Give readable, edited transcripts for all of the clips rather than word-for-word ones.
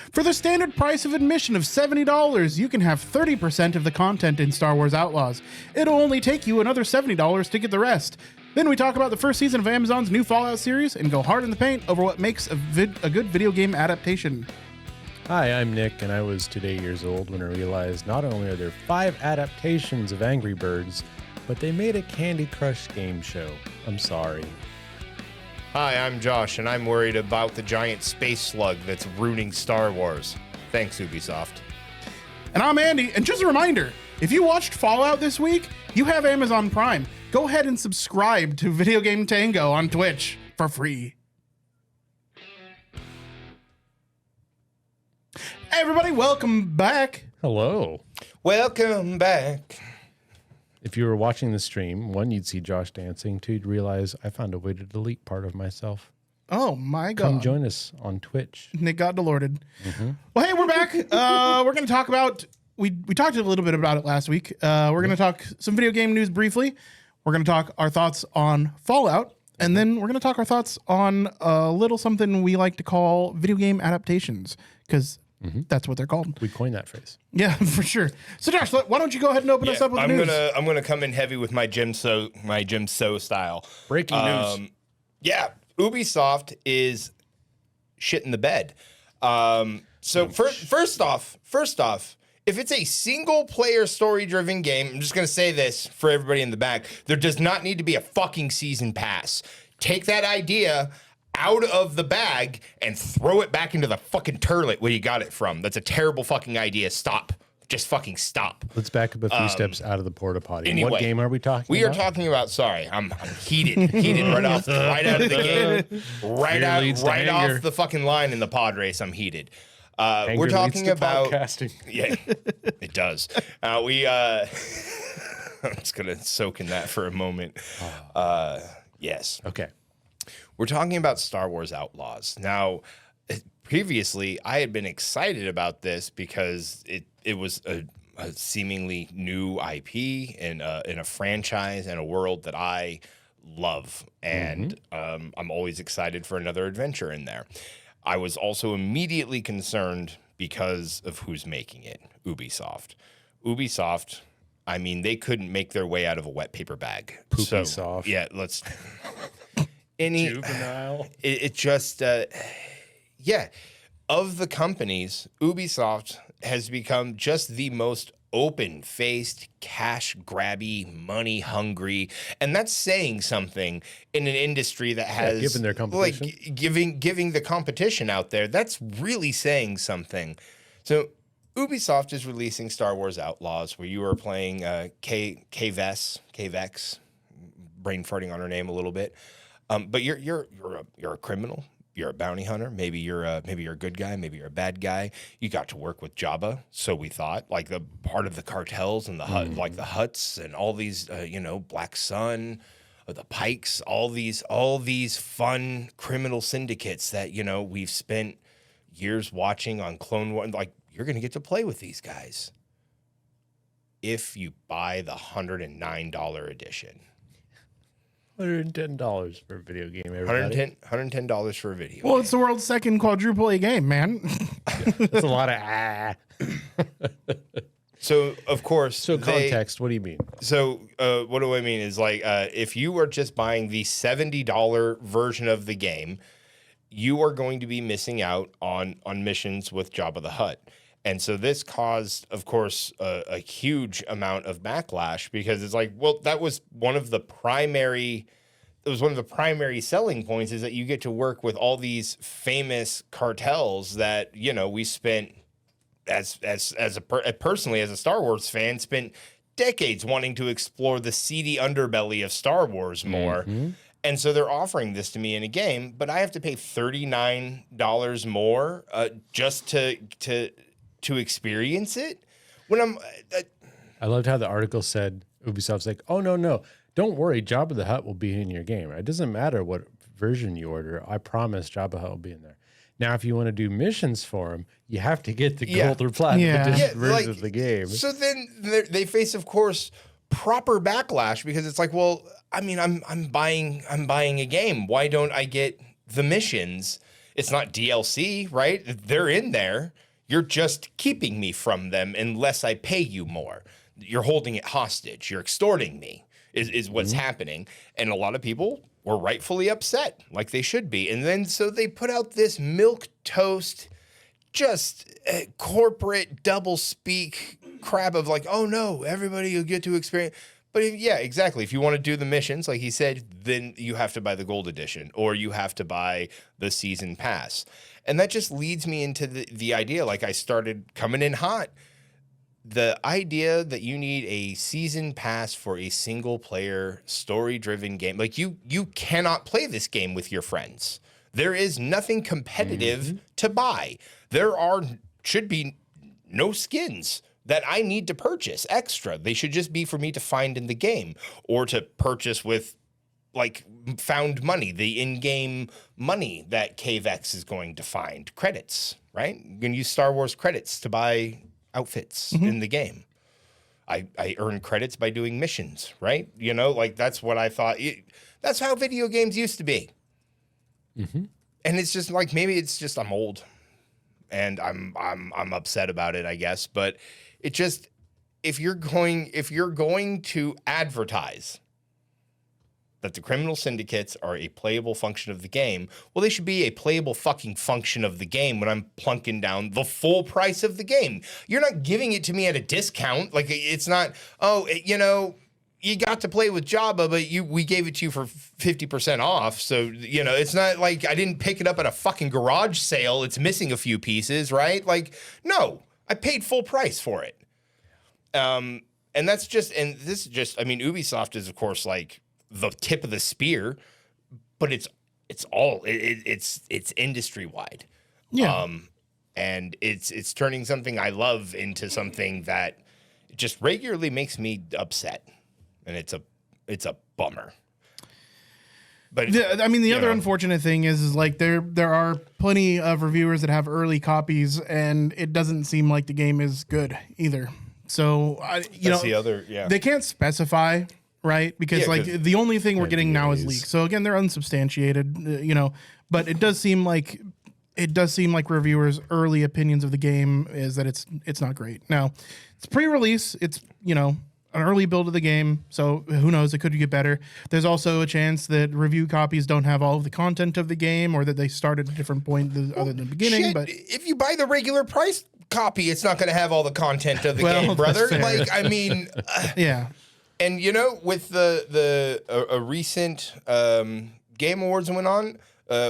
For the standard price of admission of $70, you can have 30% of the content in Star Wars Outlaws. It'll only take you another $70 to get the rest. Then we talk about the first season of Amazon's new Fallout series and go hard in the paint over what makes a good video game adaptation. Hi, I'm Nick, and I was today years old when I realized not only are there 5 adaptations of Angry Birds, but they made a Candy Crush game show. I'm sorry. Hi, I'm Josh, and I'm worried about the giant space slug that's ruining Star Wars. Thanks, Ubisoft. And I'm Andy, and just a reminder, if you watched Fallout this week, you have Amazon Prime. Go ahead and subscribe to Video Game Tango on Twitch for free. Hey everybody, welcome back. Hello. Welcome back. If you were watching the stream, 1, you'd see Josh dancing. 2, you'd realize I found a way to delete part of myself. Oh my God. Come join us on Twitch. Nick got delorted. Well, hey, we're back. We're going to talk about, we talked a little bit about it last week. We're going to talk some video game news briefly. We're going to talk our thoughts on Fallout. And then we're going to talk our thoughts on a little something we like to call video game adaptations. Because that's what they're called. We coined that phrase. Yeah, for sure. So Josh, why don't you go ahead and open us up with the news? I'm gonna come in heavy with my Jim So style. Breaking news. Yeah, Ubisoft is shit in the bed. First off, if it's a single player story driven game, I'm just gonna say this for everybody in the back: there does not need to be a fucking season pass. Take that idea out of the bag and throw it back into the fucking turlet where you got it from. That's a terrible fucking idea. Stop. Just fucking stop. Let's back up a few steps out of the porta potty. Anyway, what game are we talking about? We are talking about, sorry, I'm heated right out of the game. Right off the fucking line in the pod race, I'm heated. We're talking about podcasting. Yeah, it does. I'm just gonna soak in that for a moment. Yes. Okay. We're talking about Star Wars Outlaws. Now, previously, I had been excited about this because it was a seemingly new IP in a franchise and a world that I love. And I'm always excited for another adventure in there. I was also immediately concerned because of who's making it, Ubisoft. Ubisoft, I mean, they couldn't make their way out of a wet paper bag. Poopy soft. Yeah, let's... Juvenile. It just, yeah. Of the companies, Ubisoft has become just the most open-faced, cash-grabby, money-hungry, and that's saying something in an industry that has given their competition, like giving the competition out there. That's really saying something. So Ubisoft is releasing Star Wars Outlaws, where you are playing Kvex, brain farting on her name a little bit. But you're a criminal. You're a bounty hunter. Maybe you're a good guy. Maybe you're a bad guy. You got to work with Jabba, so we thought, like the part of the cartels and the like the Hutts and all these, Black Sun, the Pikes, all these fun criminal syndicates that we've spent years watching on Clone Wars. Like, you're gonna get to play with these guys if you buy the $109 edition. $110 for a video game, everybody. $110 for a video Well, game. it's the world's second quadruple A game, man. That's a lot of So, of course... So context, what do you mean? So, what do I mean is, like, if you are just buying the $70 version of the game, you are going to be missing out on missions with Jabba the Hutt. And so this caused, of course, a huge amount of backlash because it's like, well, that was one of the primary selling points is that you get to work with all these famous cartels that, we spent personally as a Star Wars fan, spent decades wanting to explore the seedy underbelly of Star Wars more. And so they're offering this to me in a game, but I have to pay $39 more just to experience it when I loved how the article said Ubisoft's like, oh, no, don't worry. Jabba the Hutt will be in your game. It doesn't matter what version you order. I promise Jabba the Hutt will be in there. Now, if you want to do missions for him, you have to get the gold or platinum edition version of the game. So then they face, of course, proper backlash because it's like, well, I mean, I'm buying a game. Why don't I get the missions? It's not DLC, right? They're in there. You're just keeping me from them unless I pay you more. You're holding it hostage. You're extorting me is what's happening. And a lot of people were rightfully upset, like they should be. And then so they put out this milquetoast, just corporate double speak crap of like, oh no, everybody will get to experience. But yeah, exactly. If you want to do the missions, like he said, then you have to buy the gold edition or you have to buy the season pass. And that just leads me into the idea, like I started coming in hot. The idea that you need a season pass for a single player story driven game, like you cannot play this game with your friends. There is nothing competitive to buy. There should be no skins that I need to purchase extra. They should just be for me to find in the game or to purchase with like found money, the in-game money that KVX is going to find. Credits, right? You can use Star Wars credits to buy outfits in the game. I earn credits by doing missions, right? You know, like that's what I thought. That's how video games used to be. And it's just like, maybe it's just I'm old and I'm upset about it, I guess. But it just, if you're going to advertise that the criminal syndicates are a playable function of the game, well, they should be a playable fucking function of the game when I'm plunking down the full price of the game. You're not giving it to me at a discount. Like, it's not, oh, you know, you got to play with Jabba, but we gave it to you for 50% off. So, you know, it's not like I didn't pick it up at a fucking garage sale. It's missing a few pieces, right? Like, no, I paid full price for it. And that's just, and this is just, I mean, Ubisoft is, of course, like, the tip of the spear, but it's industry wide. Yeah. And it's turning something I love into something that just regularly makes me upset. And it's a bummer. But I mean, the other unfortunate thing is like there are plenty of reviewers that have early copies and it doesn't seem like the game is good either. So they can't specify, right? Because like the only thing we're getting now is leaks. So again, they're unsubstantiated, but it does seem like reviewers' early opinions of the game is that it's not great. Now, it's pre-release. It's an early build of the game, so who knows? It could get better. There's also a chance that review copies don't have all of the content of the game, or that they start at a different point other than the beginning. Shit, but if you buy the regular price copy, it's not going to have all the content of the game, brother. Like, I mean, yeah. And with the recent Game Awards went on,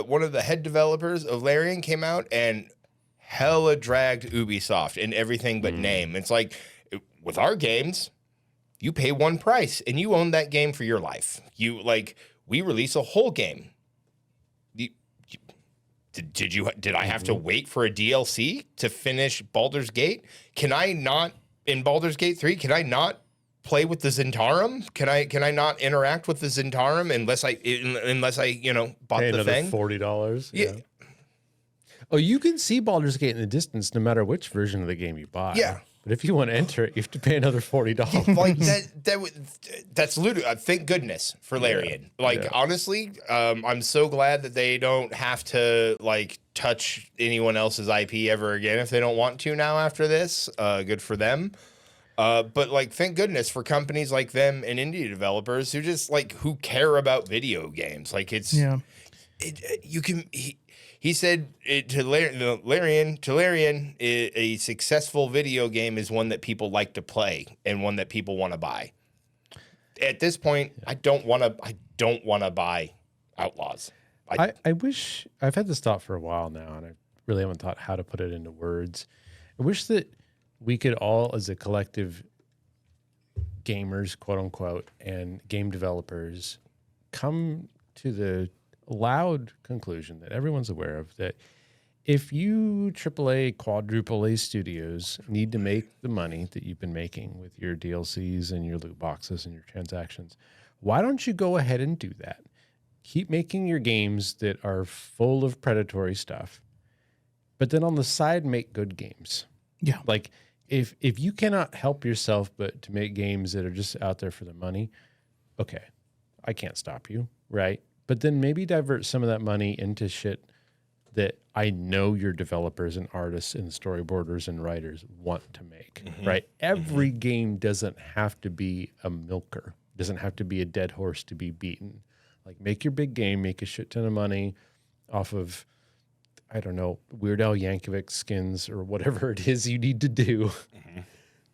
one of the head developers of Larian came out and hella dragged Ubisoft in everything but name. It's like, with our games, you pay one price and you own that game for your life. We release a whole game. Did I have to wait for a DLC to finish Baldur's Gate? Can I not, in Baldur's Gate 3, can I not play with the Zentarum? Can I not interact with the Zentarum unless I bought pay the thing? $40. Yeah. Oh, you can see Baldur's Gate in the distance no matter which version of the game you buy. Yeah. But if you want to enter it, you have to pay another $40. Like that's ludicrous. Thank goodness for Larian. Honestly, I'm so glad that they don't have to touch anyone else's IP ever again if they don't want to now after this. Good for them. But thank goodness for companies like them and indie developers who just who care about video games. He said to Larian, a successful video game is one that people like to play and one that people want to buy. At this point, I don't want to buy Outlaws. I wish, I've had this thought for a while now, and I really haven't thought how to put it into words. I wish that we could all, as a collective, gamers, quote unquote, and game developers, come to the loud conclusion that everyone's aware of, that if you AAA, quadruple A studios need to make the money that you've been making with your DLCs and your loot boxes and your transactions, why don't you go ahead and do that? Keep making your games that are full of predatory stuff, but then on the side, make good games. Yeah. If you cannot help yourself but to make games that are just out there for the money, okay, I can't stop you, right? But then maybe divert some of that money into shit that I know your developers and artists and storyboarders and writers want to make, right? Every game doesn't have to be a milker, doesn't have to be a dead horse to be beaten. Like, make your big game, make a shit ton of money off of, I don't know, Weird Al Yankovic skins or whatever it is you need to do.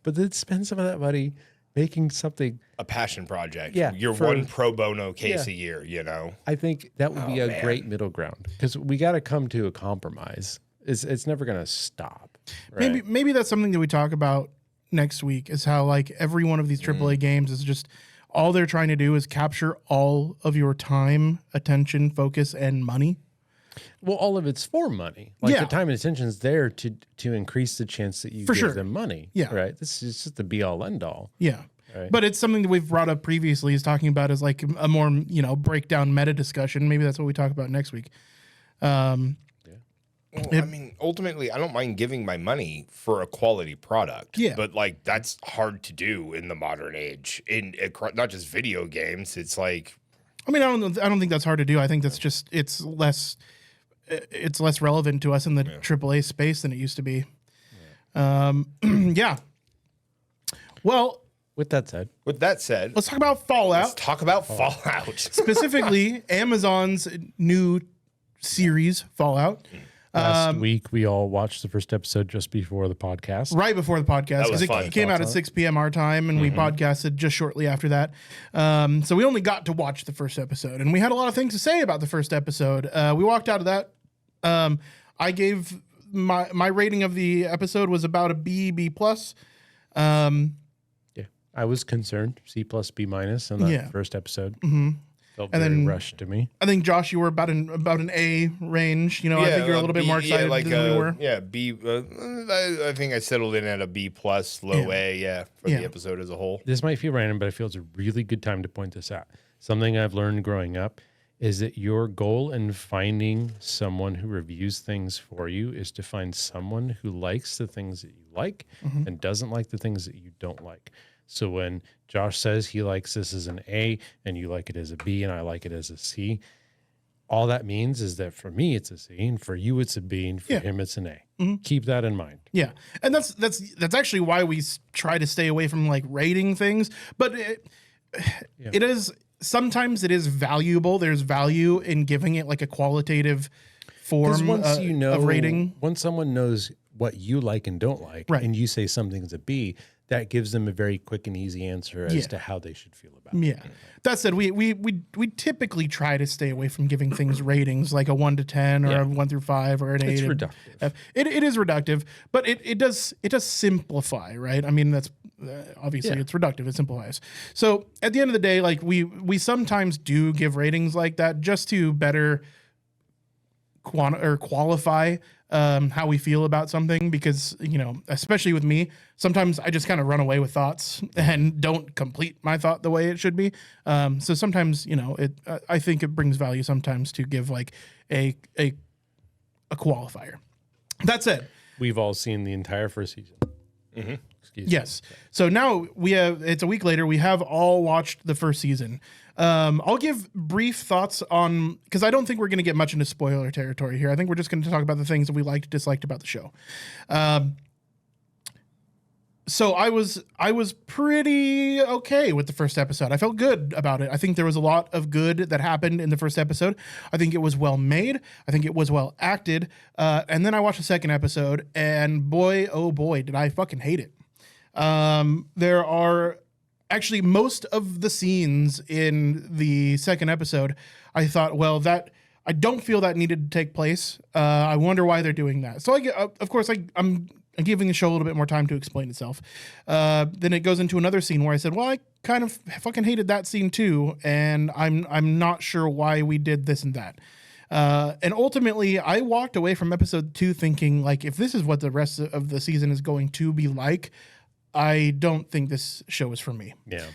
But then spend some of that money making something. A passion project. Yeah, Your one pro bono case a year, you know? I think that would be a great middle ground, because we got to come to a compromise. It's never going to stop. Right? Maybe that's something that we talk about next week, is how like every one of these AAA games is just all they're trying to do is capture all of your time, attention, focus, and money. Well, all of it's for money. Like Yeah. the time and attention is there to increase the chance that you For give sure. them money. Yeah. Right. This is just the be all end all. Yeah. Right. But it's something that we've brought up previously, is talking about as like a more, breakdown meta discussion. Maybe that's what we talk about next week. Well, I mean, ultimately, I don't mind giving my money for a quality product. Yeah. But like, that's hard to do in the modern age. In not just video games, it's like, I mean, I don't think that's hard to do. I think that's just it's less relevant to us in the AAA space than it used to be. Yeah. Well, With that said, let's talk about Fallout. let's talk about Fallout. Specifically, Amazon's new series, Fallout. last week we all watched the first episode just before the podcast. Right before the podcast, was because fun. it came out at 6 p.m. our time, and we podcasted just shortly after that. So we only got to watch the first episode, and we had a lot of things to say about the first episode. We walked out of that. I gave my rating of the episode was about a B plus. Yeah, I was concerned. C plus B minus on that Yeah. first episode. Felt And very then- rushed to me. I think Josh, you were about an A range. I think you're a little bit more excited than we were. Yeah, B. I think I settled in at a B plus, low A. Yeah, for Yeah. the episode as a whole. This might feel random, but I feel it's a really good time to point this out. Something I've learned growing up is that your goal in finding someone who reviews things for you is to find someone who likes the things that you like and doesn't like the things that you don't like. So when Josh says he likes this as an A and you like it as a B and I like it as a C, all that means is that for me it's a C and for you it's a B and for him it's an A. Keep that in mind. Yeah, and that's actually why we try to stay away from like rating things. But it is sometimes it is valuable. There's value in giving it like a qualitative form Once you know, of rating. once someone knows what you like and don't like, Right. and you say something's a B, that gives them a very quick and easy answer as to how they should feel about it. Yeah. That said, we typically try to stay away from giving things ratings like a 1 to 10 or a 1 through 5 or an 8. It's and reductive. F. It is reductive, but it does simplify, right? I mean, that's obviously it's reductive. It simplifies. So at the end of the day, like we sometimes do give ratings like that just to better qualify how we feel about something, because especially with me, sometimes I just kind of run away with thoughts and don't complete my thought the way it should be. So sometimes I think it brings value sometimes to give like a qualifier. That said, We've all seen the entire first season. Excuse me. yes. So now it's a week later. We have all watched the first season. I'll give brief thoughts on, because I don't think we're going to get much into spoiler territory here. I think we're just going to talk about the things that we liked, disliked about the show. So I was pretty okay with the first episode. I felt good about it. I think there was a lot of good that happened in the first episode. I think it was well made. I think it was well acted. And then I watched the second episode, and boy, oh boy, did I fucking hate it. There are actually most of the scenes in the second episode, I thought, well, that I don't feel that needed to take place. I wonder why they're doing that. So of course, I'm giving the show a little bit more time to explain itself. Then it goes into another scene where I said, well, I kind of fucking hated that scene too, and I'm not sure why we did this and that. And ultimately, I walked away from episode 2 thinking, like, if this is what the rest of the season is going to be like, I don't think this show is for me. Yeah.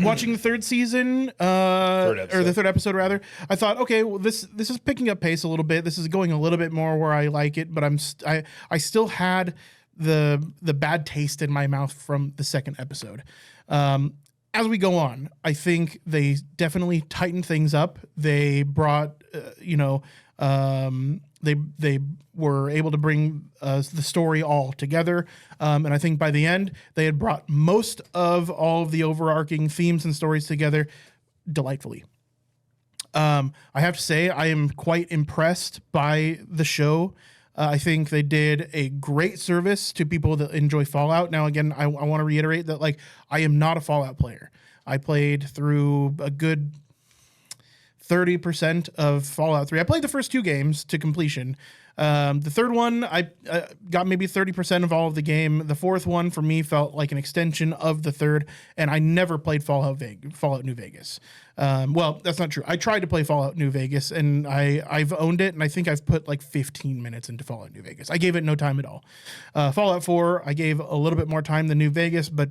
Watching the third season, or the third episode rather, I thought, okay, well, this is picking up pace a little bit. This is going a little bit more where I like it, but I still had the bad taste in my mouth from the second episode. As we go on, I think they definitely tightened things up. They brought, They were able to bring the story all together, and I think by the end they had brought most of all of the overarching themes and stories together delightfully. I have to say I am quite impressed by the show. I think they did a great service to people that enjoy Fallout. Now, again, I want to reiterate that like I am not a Fallout player. I played through a good 30% of Fallout 3. I played the first 2 games to completion. The third one, I got maybe 30% of all of the game. The fourth one, for me, felt like an extension of the third, and I never played Fallout New Vegas. Well, that's not true. I tried to play Fallout New Vegas, and I've owned it, and I think I've put like 15 minutes into Fallout New Vegas. I gave it no time at all. Fallout 4, I gave a little bit more time than New Vegas, but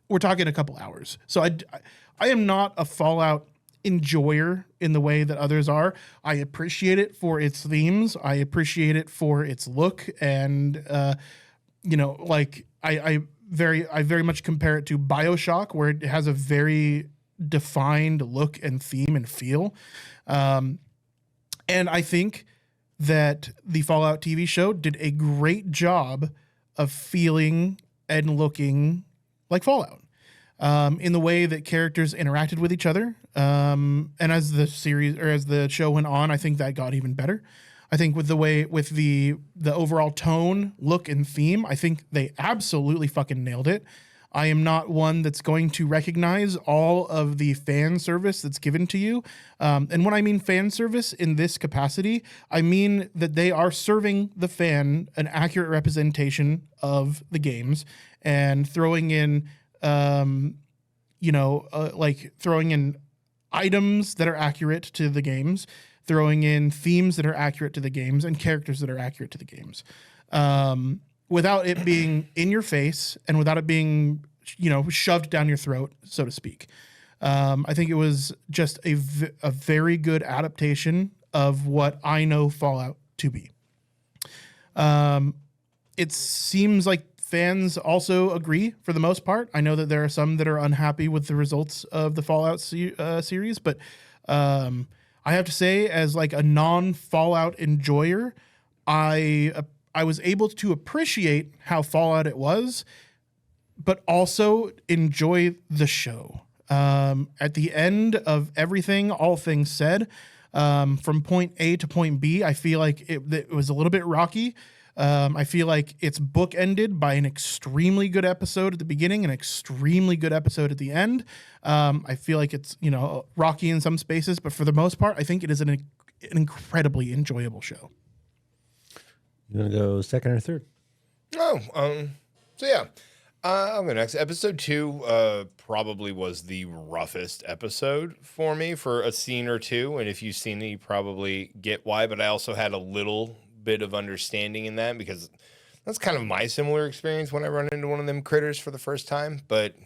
we're talking a couple hours. So I am not a Fallout enjoyer in the way that others are. I appreciate it for its themes. I appreciate it for its look, and like I very much compare it to BioShock, where it has a very defined look and theme and feel. And I think that the Fallout TV show did a great job of feeling and looking like Fallout. In the way that characters interacted with each other. And as the show went on, I think that got even better. I think with the overall tone, look, and theme, I think they absolutely fucking nailed it. I am not one that's going to recognize all of the fan service that's given to you. And when I mean fan service in this capacity, I mean that they are serving the fan an accurate representation of the games and throwing in like throwing in items that are accurate to the games, throwing in themes that are accurate to the games, and characters that are accurate to the games, without it being in your face and without it being, shoved down your throat, so to speak. I think it was just a very good adaptation of what I know Fallout to be. It seems like fans also agree for the most part. I know that there are some that are unhappy with the results of the Fallout series, but I have to say, as like a non-Fallout enjoyer, I was able to appreciate how Fallout it was, but also enjoy the show. At the end of everything, all things said, from point A to point B, I feel like it was a little bit rocky. I feel like it's bookended by an extremely good episode at the beginning, an extremely good episode at the end. I feel like it's, rocky in some spaces, but for the most part, I think it is an incredibly enjoyable show. You want to go second or third? I'll go next. Episode 2 probably was the roughest episode for me for a scene or two, and if you've seen it, you probably get why, but I also had a little bit of understanding in that because that's kind of my similar experience when I run into one of them critters for the first time. But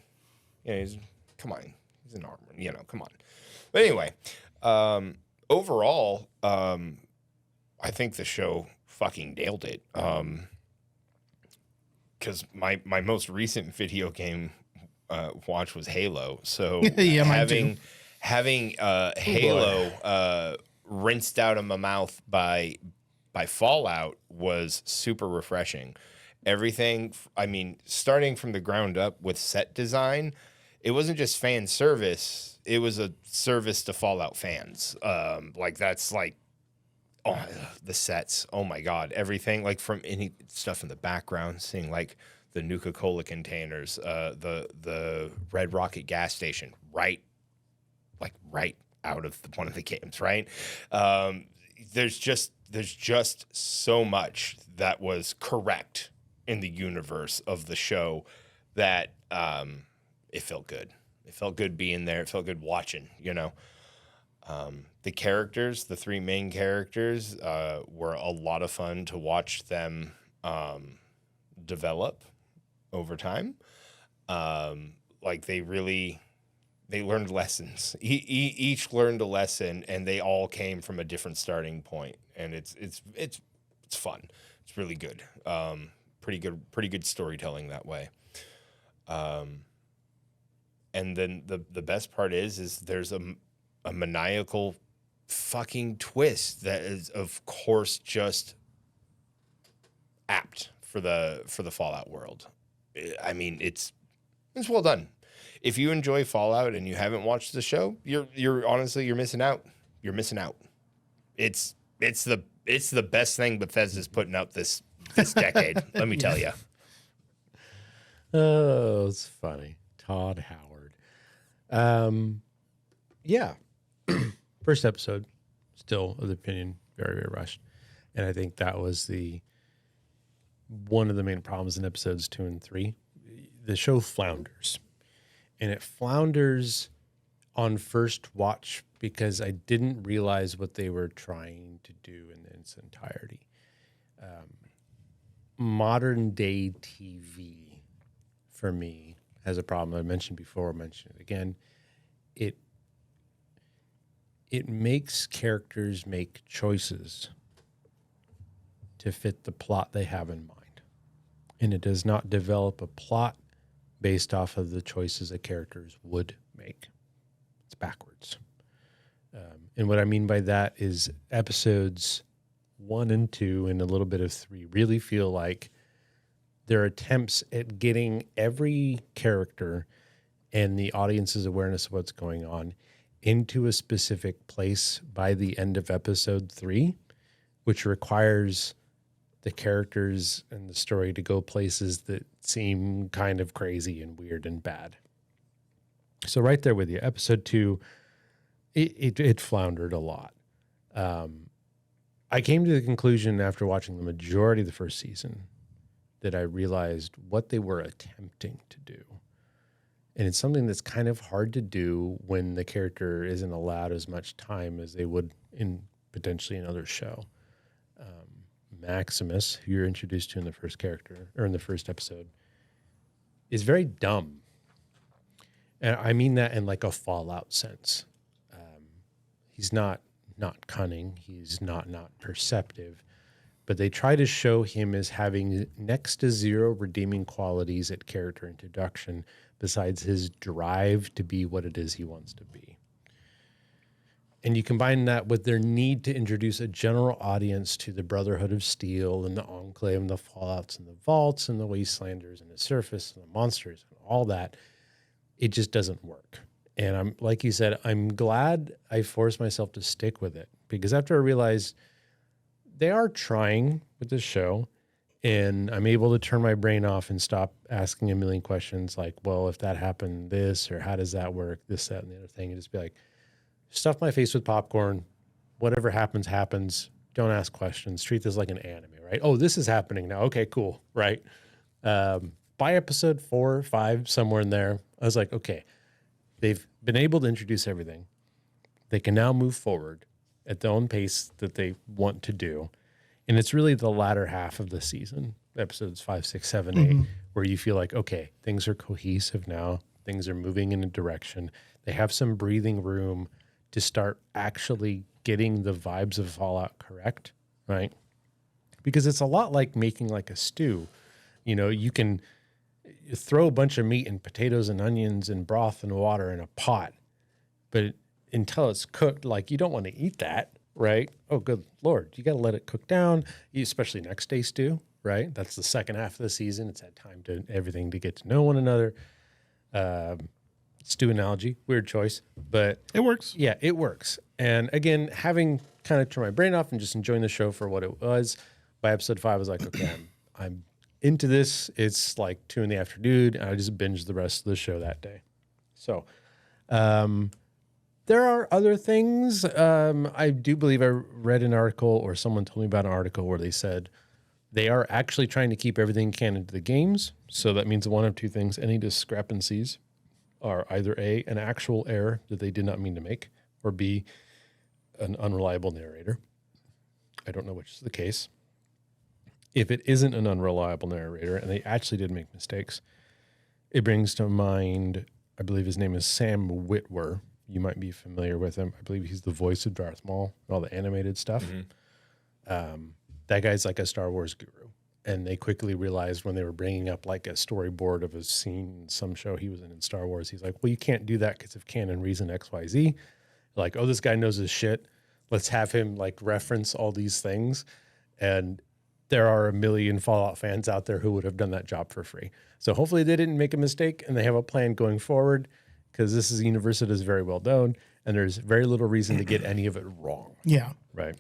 he's in armor, come on. But anyway, overall, I think the show fucking nailed it. Because my most recent video game watch was Halo, so yeah, having Halo rinsed out of my mouth by Fallout was super refreshing. Everything, starting from the ground up with set design, it wasn't just fan service, it was a service to Fallout fans. The sets, oh my God, everything, like from any stuff in the background, seeing like the Nuka-Cola containers, the Red Rocket gas station, right out of one of the games, right? There's just so much that was correct in the universe of the show that it felt good. It felt good being there. It felt good watching, The characters, the 3 main characters, were a lot of fun to watch them develop over time. They learned lessons. Each learned a lesson, and they all came from a different starting point. And it's fun. It's really good. Pretty good storytelling that way. And then the best part is there's a maniacal fucking twist that is, of course, just apt for the Fallout world. I mean, it's well done. If you enjoy Fallout and you haven't watched the show, you're honestly you're missing out. You're missing out. It's the best thing Bethesda's putting out this decade. Let me tell you. Oh, it's funny. Todd Howard. Yeah. First episode, still of the opinion, very, very rushed. And I think that was one of the main problems in episodes 2 and 3. The show flounders. And it flounders on first watch because I didn't realize what they were trying to do in its entirety. Modern day TV, for me, has a problem. I mentioned before, I'll mention it again. It makes characters make choices to fit the plot they have in mind. And it does not develop a plot based off of the choices that characters would make. It's backwards. And what I mean by that is episodes 1 and 2 and a little bit of 3 really feel like they're attempts at getting every character and the audience's awareness of what's going on into a specific place by the end of episode 3, which requires the characters and the story to go places that seem kind of crazy and weird and bad. So right there with you, episode 2, it floundered a lot. I came to the conclusion after watching the majority of the first season that I realized what they were attempting to do. And it's something that's kind of hard to do when the character isn't allowed as much time as they would in potentially another show. Maximus, who you're introduced to in the first character or in the first episode, is very dumb. And I mean that in like a Fallout sense. He's not cunning. He's not perceptive. But they try to show him as having next to zero redeeming qualities at character introduction besides his drive to be what it is he wants to be. And you combine that with their need to introduce a general audience to the Brotherhood of Steel and the Enclave and the Fallouts and the Vaults and the Wastelanders and the Surface and the Monsters and all that. It just doesn't work. And I'm, like you said, I'm glad I forced myself to stick with it because after I realized they are trying with this show and I'm able to turn my brain off and stop asking a million questions like, well, if that happened, this, or how does that work, this, that, and the other thing, and just be like, stuff my face with popcorn. Whatever happens, happens. Don't ask questions. Treat this like an anime, right? Oh, this is happening now. Okay, cool, right? By episode 4 or 5, somewhere in there, I was like, okay, they've been able to introduce everything. They can now move forward at their own pace that they want to do. And it's really the latter half of the season, episodes 5, 6, 7, 8, where you feel like, okay, things are cohesive now. Things are moving in a direction. They have some breathing room to start actually getting the vibes of Fallout correct, right? Because it's a lot like making like a stew. You know, you can throw a bunch of meat and potatoes and onions and broth and water in a pot, but until it's cooked, like you don't want to eat that, right? Oh, good Lord. You got to let it cook down, especially next day stew, right? That's the second half of the season. It's had time to everything to get to know one another. Stew analogy, weird choice, but It works. yeah, it works. And again, having kind of turned my brain off and just enjoying the show for what it was, by episode 5, I was like, okay, I'm into this. It's like 2 PM, and I just binged the rest of the show that day. So, there are other things. I do believe I read an article or someone told me about an article where they said they are actually trying to keep everything canon to the games. So that means one of two things. Any discrepancies are either A, an actual error that they did not mean to make, or B, an unreliable narrator. I don't know which is the case. If it isn't an unreliable narrator and they actually did make mistakes, it brings to mind, I believe his name is Sam Witwer. You might be familiar with him. I believe he's the voice of Darth Maul and all the animated stuff. That guy's like a Star Wars guru. And they quickly realized when they were bringing up like a storyboard of a scene in some show he was in Star Wars, he's like, well, you can't do that because of canon reason X, Y, Z. Like, oh, this guy knows his shit. let's have him like reference all these things. And there are a million Fallout fans out there who would have done that job for free. So hopefully they didn't make a mistake and they have a plan going forward, because this is a universe that is very well known and there's very little reason to get any of it wrong. Yeah. Right.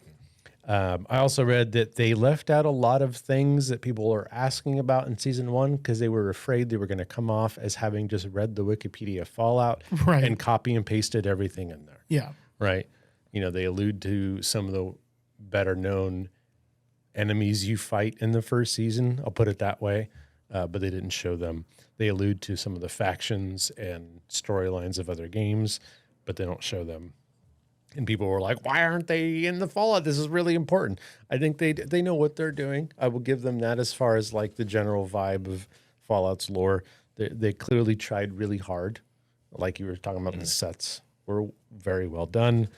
I also read that they left out a lot of things that people are asking about in season 1 because they were afraid they were going to come off as having just read the Wikipedia Fallout Right. and copy and pasted everything in there. Yeah. Right. You know, they allude to some of the better known enemies you fight in the first season. I'll put it that way. But they didn't show them. They allude to some of the factions and storylines of other games, but they don't show them. And people were like, why aren't they in the Fallout? This is really important. I think they know what they're doing. I will give them that as far as like the general vibe of Fallout's lore. They clearly tried really hard. Like you were talking about, the sets were very well done.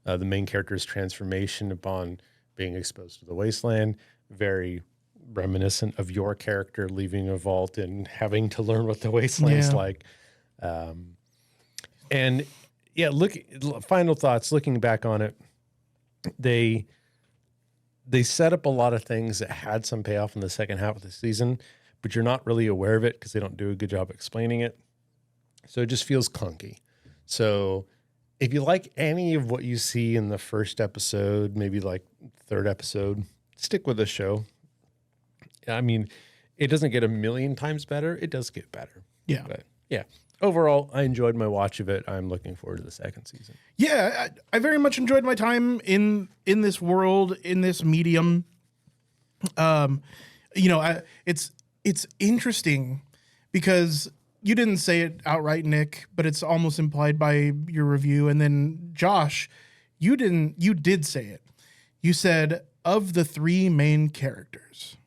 The main character's transformation upon being exposed to the wasteland, very reminiscent of your character leaving a vault and having to learn what the wasteland's like. And yeah, final thoughts, looking back on it, they set up a lot of things that had some payoff in the second half of the season, but you're not really aware of it because they don't do a good job explaining it. So it just feels clunky. So if you like any of what you see in the first episode, maybe like third episode, stick with the show. I mean, it doesn't get a million times better. It does get better. Yeah. But yeah, overall, I enjoyed my watch of it. I'm looking forward to the second season. Yeah, I very much enjoyed my time in this world, in this medium. It's interesting because you didn't say it outright, Nick, but it's almost implied by your review. And then Josh, you did say it. You said of the 3 main characters,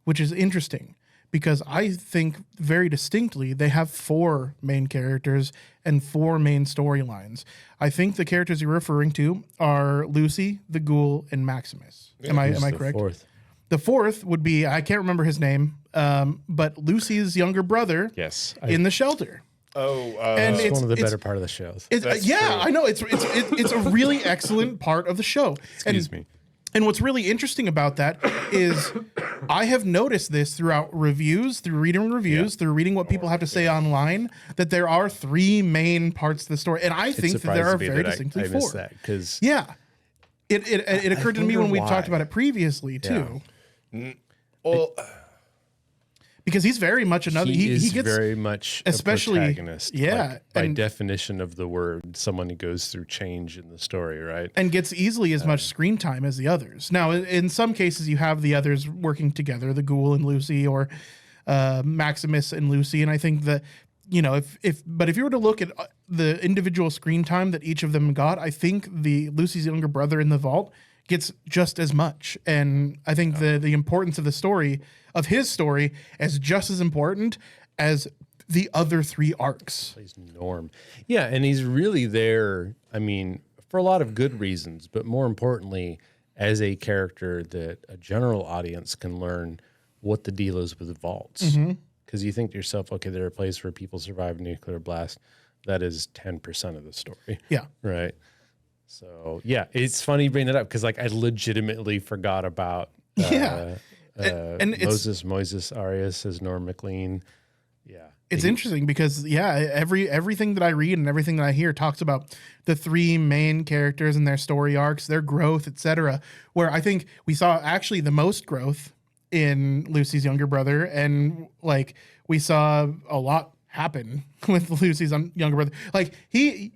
which is interesting because I think very distinctly they have 4 main characters and 4 main storylines. I think the characters you're referring to are Lucy, the Ghoul, and Maximus. Am I correct? Fourth? The 4th would be, I can't remember his name, but Lucy's younger brother. Yes. In the shelter. And it's one of the better part of the shows. I know it's a really excellent part of the show. Excuse me. And what's really interesting about that is I have noticed this throughout reviews, through reading reviews, through reading what people have to say online, that there are 3 main parts to the story. And I think that there are very distinctly 4. missed that because It occurred to me when we talked about it previously too. Well, because he's very much another. He gets very much especially a protagonist. Yeah, like, by definition of the word, someone who goes through change in the story, right? And gets easily as much screen time as the others. Now, in some cases, you have the others working together, the Ghoul and Lucy, or Maximus and Lucy. And I think that if you were to look at the individual screen time that each of them got, I think the Lucy's younger brother in the vault gets just as much. And I think the importance of the story, of his story, is just as important as the other 3 arcs. Plays Norm. Yeah, and he's really there, I mean, for a lot of good reasons, but more importantly, as a character that a general audience can learn what the deal is with vaults. Because you think to yourself, okay, there are places where people survive a nuclear blast. That is 10% of the story. Yeah. Right. So, yeah, it's funny you bring that up because, like, I legitimately forgot about Moises Arias as Norm MacLean. Yeah. It's interesting because, everything that I read and everything that I hear talks about the 3 main characters and their story arcs, their growth, etc. Where I think we saw actually the most growth in Lucy's younger brother, and like we saw a lot happen with Lucy's younger brother. Like he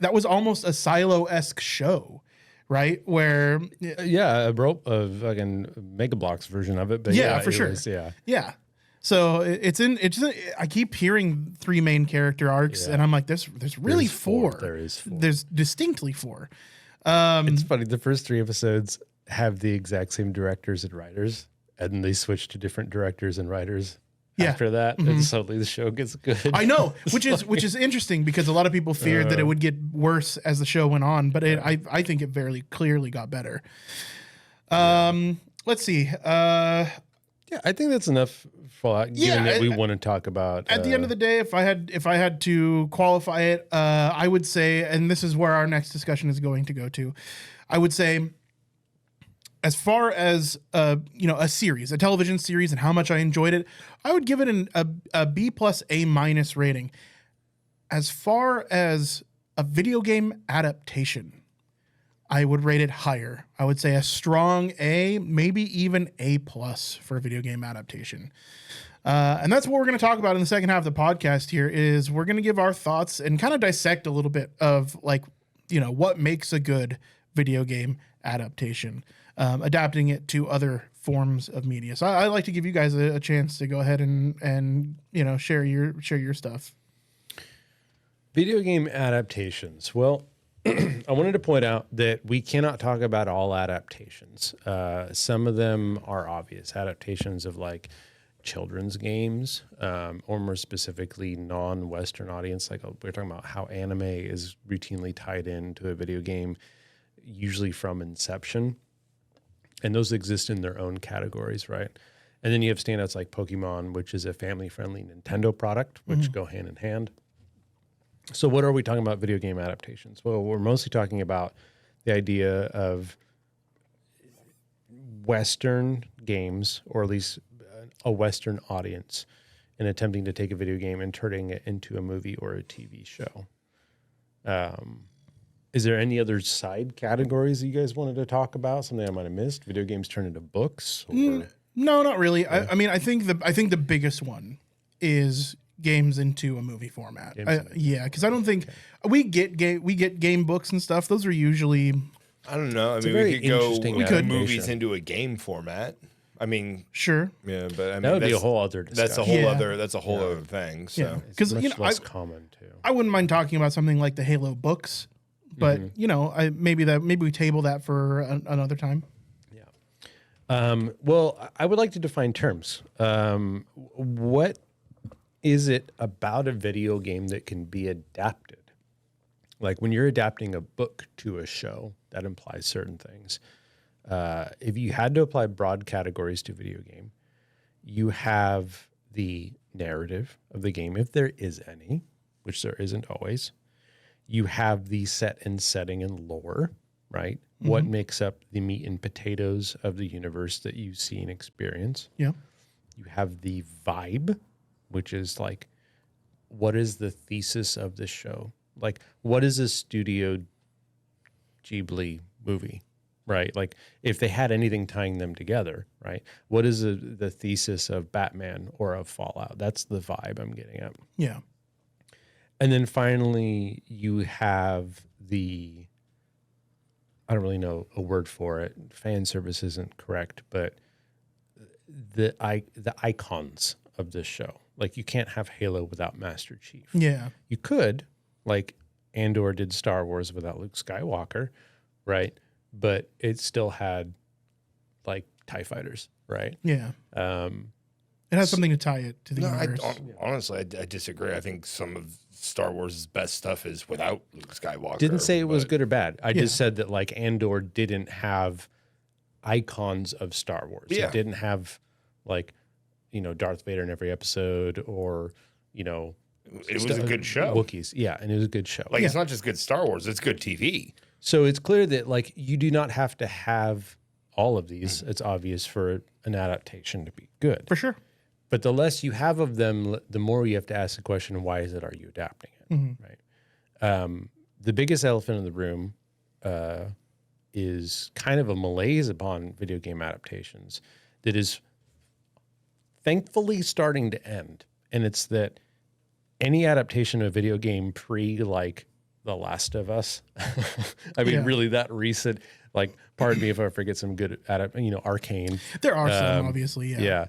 that was almost a Silo-esque show, right? Where a fucking Mega Bloks version of it, but for sure. So I keep hearing 3 main character arcs, and I'm like, there's really 4. There is 4. There's distinctly 4. It's funny. The first 3 episodes have the exact same directors and writers, and then they switch to different directors and writers after that, and suddenly the show gets good. I know, which is interesting because a lot of people feared that it would get worse as the show went on, but I think it very clearly got better. Let's see. Yeah, I think that's enough Fallout. Given that we want to talk about At the end of the day, if I had to qualify it, I would say, and this is where our next discussion is going to go to, I would say, as far as a series, a television series, and how much I enjoyed it, I would give it a B plus A minus rating. As far as a video game adaptation, I would rate it higher. I would say a strong A, maybe even A plus for a video game adaptation. And that's what we're going to talk about in the second half of the podcast here is we're going to give our thoughts and kind of dissect a little bit of what makes a good video game adaptation, adapting it to other forms of media. So I'd like to give you guys a chance to go ahead and share your stuff. Video game adaptations. Well, I wanted to point out that we cannot talk about all adaptations. Some of them are obvious adaptations of like children's games, or more specifically non-Western audience. Like we're talking about how anime is routinely tied into a video game, usually from inception. And those exist in their own categories, right? And then you have standouts like Pokemon, which is a family-friendly Nintendo product, which go hand in hand. So what are we talking about video game adaptations? Well, we're mostly talking about the idea of Western games, or at least a Western audience, and attempting to take a video game and turning it into a movie or a TV show. Is there any other side categories that you guys wanted to talk about? Something I might have missed? Video games turn into books? Or? No, not really. Yeah. I mean, I think the biggest one is games into a movie format. Because I don't think we get game books and stuff. Those are usually, I don't know. I mean, we could movies into a game format. I mean, sure. Yeah, but I mean, that would be a whole other discussion. That's a whole other thing. So because less common too. I wouldn't mind talking about something like the Halo books, but maybe we table that for another time. Well, I would like to define terms. What is it about a video game that can be adapted? Like when you're adapting a book to a show, that implies certain things. If you had to apply broad categories to video game, you have the narrative of the game, if there is any, which there isn't always. You have the set and setting and lore, right? Mm-hmm. What makes up the meat and potatoes of the universe that you see and experience. Yeah. You have the vibe, which is like, what is the thesis of this show? Like, what is a Studio Ghibli movie, right? Like, if they had anything tying them together, right? What is the thesis of Batman or of Fallout? That's the vibe I'm getting at. Yeah. And then finally, you have the, I don't really know a word for it. Fan service isn't correct, but the icons of this show. Like, you can't have Halo without Master Chief. Yeah. You could, like Andor did Star Wars without Luke Skywalker, right? But it still had, like, TIE fighters, right? Yeah. It has something to tie it to the universe. Honestly, I disagree. I think some of Star Wars' best stuff is without Luke Skywalker. Didn't say it was good or bad. I just said that, like, Andor didn't have icons of Star Wars. Yeah. It didn't have, like, Darth Vader in every episode, or, it was a good show. Wookiees. Yeah, and it was a good show. Like, it's not just good Star Wars, it's good TV. So it's clear that, like, you do not have to have all of these. It's obvious for an adaptation to be good. For sure. But the less you have of them, the more you have to ask the question, why is it, are you adapting it, right? The biggest elephant in the room is kind of a malaise upon video game adaptations that is thankfully starting to end. And it's that any adaptation of a video game like The Last of Us, I mean, really that recent, like, pardon me if I forget some good, Arcane. There are some, obviously, yeah. Yeah.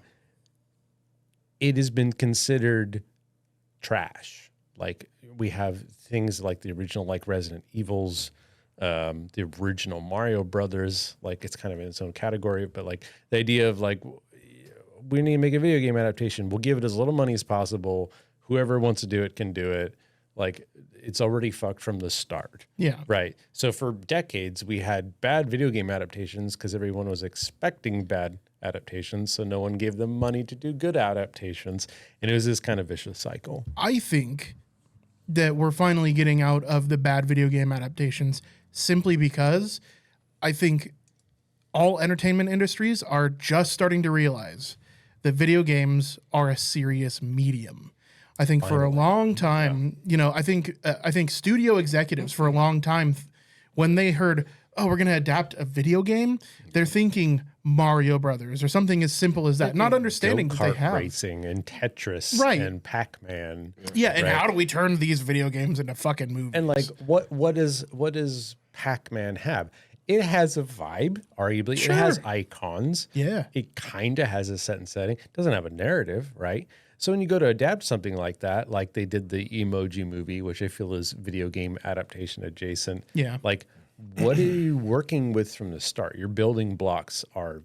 It has been considered trash. Like, we have things like the original, like Resident Evils, the original Mario Brothers, like, it's kind of in its own category, but, like, the idea of, like, we need to make a video game adaptation. We'll give it as little money as possible. Whoever wants to do it can do it. Like, it's already fucked from the start. Yeah. Right. So for decades, we had bad video game adaptations because everyone was expecting bad adaptations, so no one gave them money to do good adaptations, and it was this kind of vicious cycle. I think that we're finally getting out of the bad video game adaptations simply because I think all entertainment industries are just starting to realize that video games are a serious medium. I think for a long time, I think studio executives for a long time, when they heard, oh, we're going to adapt a video game, they're thinking Mario Brothers or something as simple as that, not understanding that they Go-kart have racing and Tetris Right. and Pac-Man. Yeah, and right? how do we turn these video games into fucking movies? And like, what does Pac-Man have? It has a vibe, arguably. Sure. It has icons. Yeah. It kind of has a set and setting. It doesn't have a narrative, right? So when you go to adapt something like that, like they did the Emoji Movie, which I feel is video game adaptation adjacent. Yeah. Like, what are you working with from the start? Your building blocks are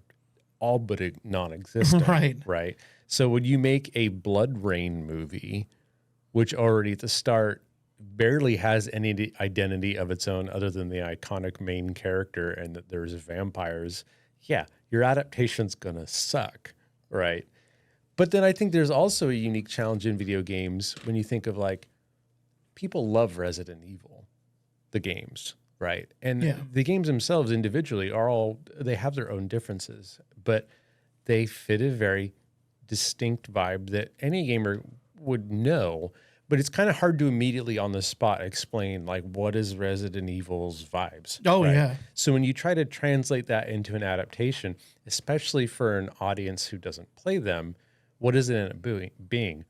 all but non-existent. Right. Right. So when you make a Blood Rain movie, which already at the start barely has any identity of its own other than the iconic main character and that there's vampires, yeah, your adaptation's gonna suck, right? But then I think there's also a unique challenge in video games when you think of like, people love Resident Evil, the games, right? And Yeah. the games themselves individually they have their own differences, but they fit a very distinct vibe that any gamer would know. But it's kind of hard to immediately on the spot explain like what is Resident Evil's vibes. Oh, right? yeah. So when you try to translate that into an adaptation, especially for an audience who doesn't play them, what does it end up being?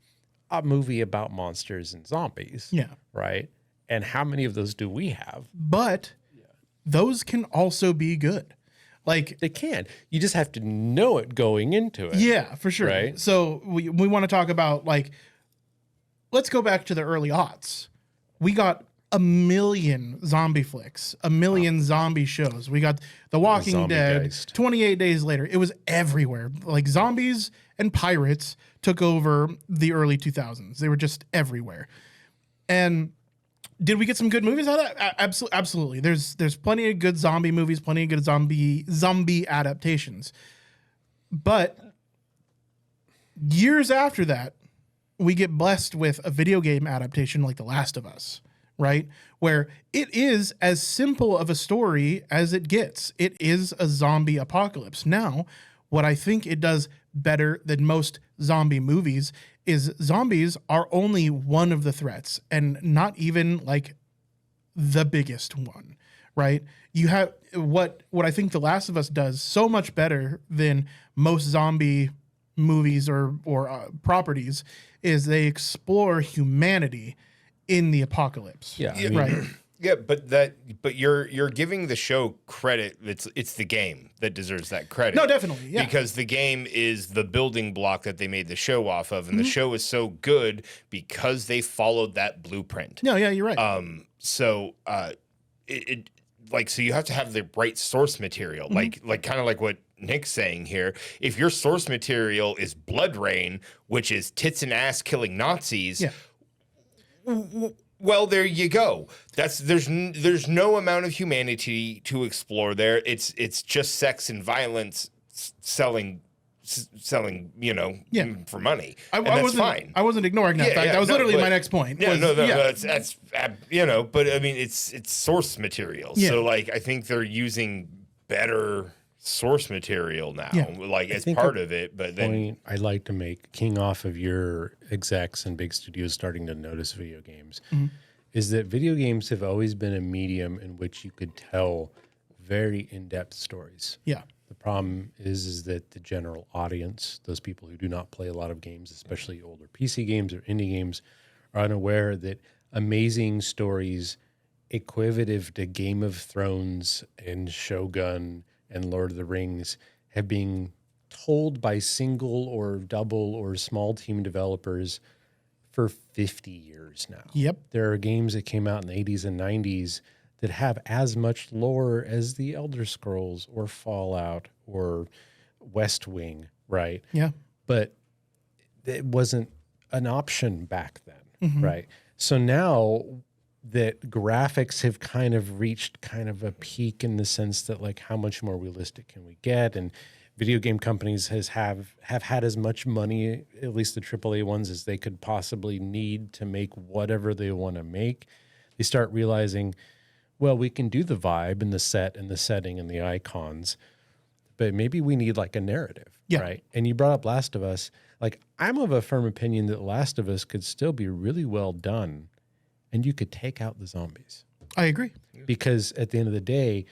A movie about monsters and zombies. Yeah. Right? And how many of those do we have? But those can also be good. Like, They can. You just have to know it going into it. yeah, for sure. Right. So we want to talk about, like, let's go back to the early aughts. We got a million zombie flicks, a million zombie shows. We got The Walking Dead, Zombiegeist. 28 Days Later. It was everywhere. Like, zombies and pirates took over the early 2000s. They were just everywhere. And did we get some good movies out of that? Absolutely. There's plenty of good zombie movies, plenty of good zombie adaptations. But years after that, we get blessed with a video game adaptation like The Last of Us, right? Where it is as simple of a story as it gets. It is a zombie apocalypse. Now, what I think it does better than most zombie movies is zombies are only one of the threats and not even like the biggest one, right? You have what I think The Last of Us does so much better than most zombie movies or properties is they explore humanity in the apocalypse. Yeah. I Right. Yeah, but you're giving the show credit. It's the game that deserves that credit. No, definitely. Yeah. Because the game is the building block that they made the show off of, and the show is so good because they followed that blueprint. No, yeah, you're right. So you have to have the right source material, like kind of like what Nick's saying here. If your source material is Blood Rain, which is tits and ass killing Nazis, yeah. well, there you go. There's no amount of humanity to explore there. It's just sex and violence selling, for money. And that's fine. I wasn't ignoring that fact. That was literally my next point. Yeah, was- that's but I mean, it's source material. Yeah. So like, I think they're using better source material now, as think part of it. But then, Point I'd like to make, keying off of your execs and big studios starting to notice video games, is that video games have always been a medium in which you could tell very in-depth stories. Yeah. The problem is that the general audience, those people who do not play a lot of games, especially older PC games or indie games, are unaware that amazing stories equivalent to Game of Thrones and Shogun and Lord of the Rings have been told by single or double or small team developers for 50 years now. Yep. There are games that came out in the 80s and 90s that have as much lore as the Elder Scrolls or Fallout or West Wing, right? Yeah. But it wasn't an option back then, right? So now that graphics have kind of reached kind of a peak in the sense that like how much more realistic can we get, and video game companies have had as much money, at least the AAA ones, as they could possibly need to make whatever they want to make. They start realizing, well, we can do the vibe and the set and the setting and the icons, but maybe we need like a narrative, right? And you brought up Last of Us. Like, I'm of a firm opinion that Last of Us could still be really well done, and you could take out the zombies. I agree. Because at the end of the day,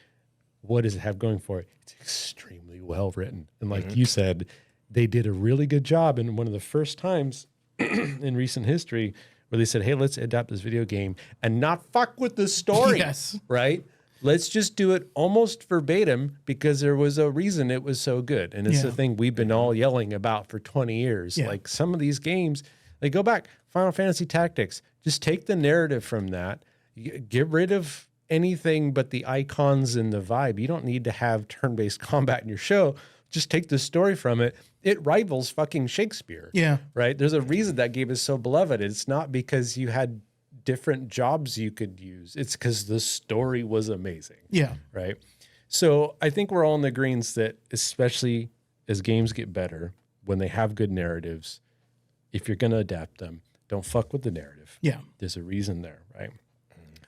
what does it have going for it? It's extremely well written. And like you said, they did a really good job. And one of the first times in recent history where they said, hey, let's adapt this video game and not fuck with the story. Yes. Right? Let's just do it almost verbatim because there was a reason it was so good. And it's the thing we've been all yelling about for 20 years. Yeah. Like some of these games, they go back, Final Fantasy Tactics, just take the narrative from that, get rid of anything but the icons and the vibe. You don't need to have turn-based combat in your show. Just take the story from it. It rivals fucking Shakespeare. Yeah. Right? There's a reason that game is so beloved. It's not because you had different jobs you could use. It's because the story was amazing. Yeah. Right? So I think we're all in the greens that, especially as games get better, when they have good narratives, if you're going to adapt them, don't fuck with the narrative. Yeah. There's a reason there, right?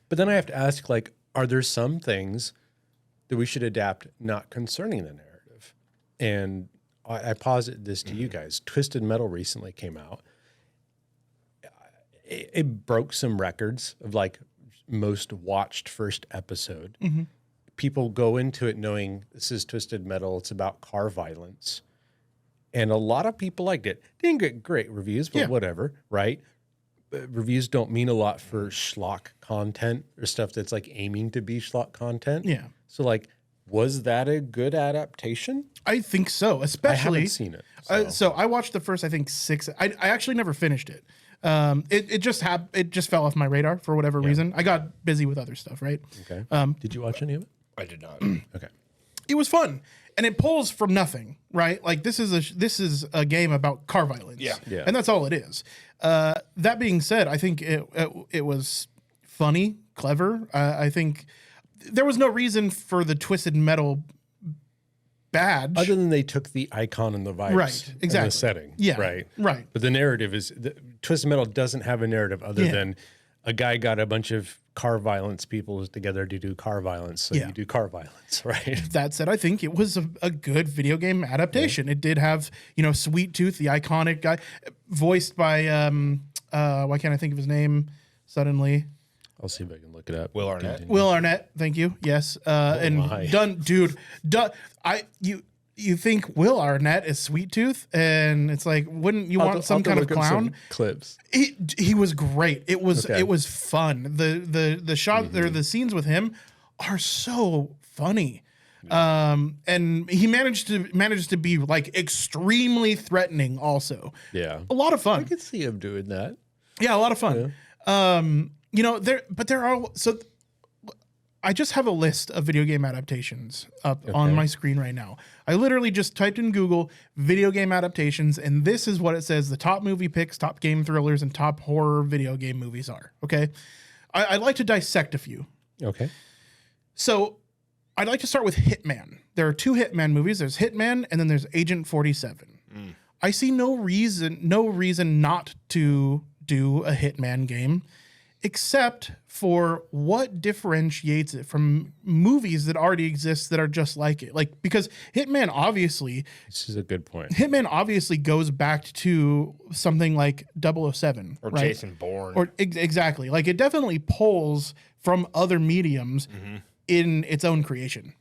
But then I have to ask, like, are there some things that we should adapt not concerning the narrative? And I posit this to you guys. Twisted Metal recently came out. It broke some records of like most watched first episode. People go into it knowing this is Twisted Metal. It's about car violence. And a lot of people liked it. Didn't get great reviews, but whatever, right? Reviews don't mean a lot for schlock content or stuff that's like aiming to be schlock content. Yeah. So like, was that a good adaptation? I think so, especially. I haven't seen it. So I watched the first, I think 6. I actually never finished it. It just fell off my radar for whatever reason. I got busy with other stuff, right? Okay. Did you watch any of it? I did not. Okay. It was fun, and it pulls from nothing, right? Like this is a game about car violence, Yeah. and that's all it is. That being said, I think it was funny, clever. I think there was no reason for the Twisted Metal badge, Other than they took the icon and the vibes, Right, and exactly. the setting, Yeah, right. But the narrative is Twisted Metal doesn't have a narrative other than a guy got a bunch of car violence people together to do car violence, so you do car violence, right? That said, I think it was a good video game adaptation. It did have, Sweet Tooth, the iconic guy, voiced by why can't I think of his name suddenly? I'll see if I can look it up. Will Arnett. Will Arnett, thank you. Yes, and my. You think Will Arnett is Sweet Tooth, and it's like, wouldn't you want some kind of clown? Clips. He was great. It was fun. The shot or the scenes with him are so funny. And he managed to be like extremely threatening also. Yeah. A lot of fun. I could see him doing that. Yeah, a lot of fun. I just have a list of video game adaptations up on my screen right now. I literally just typed in Google video game adaptations, and this is what it says: the top movie picks, top game thrillers, and top horror video game movies are. Okay. I'd like to dissect a few. Okay. So I'd like to start with Hitman. There are 2 Hitman movies. There's Hitman, and then there's Agent 47. I see no reason not to do a Hitman game, except for what differentiates it from movies that already exist that are just like it. Like, because Hitman This is a good point. obviously goes back to something like 007. Or right? Jason Bourne. Or exactly. Like, it definitely pulls from other mediums in its own creation.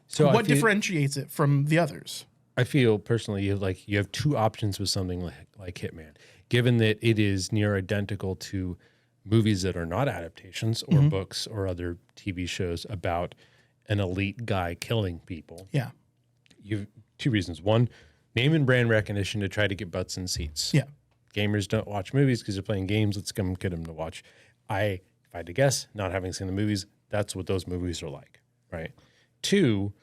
So what differentiates it from the others? I feel personally you have 2 options with something like Hitman, given that it is near identical to movies that are not adaptations or books or other TV shows about an elite guy killing people. Yeah. You have 2 reasons. One, name and brand recognition to try to get butts in seats. Yeah. Gamers don't watch movies because they're playing games. Let's come get them to watch. If I had to guess, not having seen the movies, that's what those movies are like, right? 2,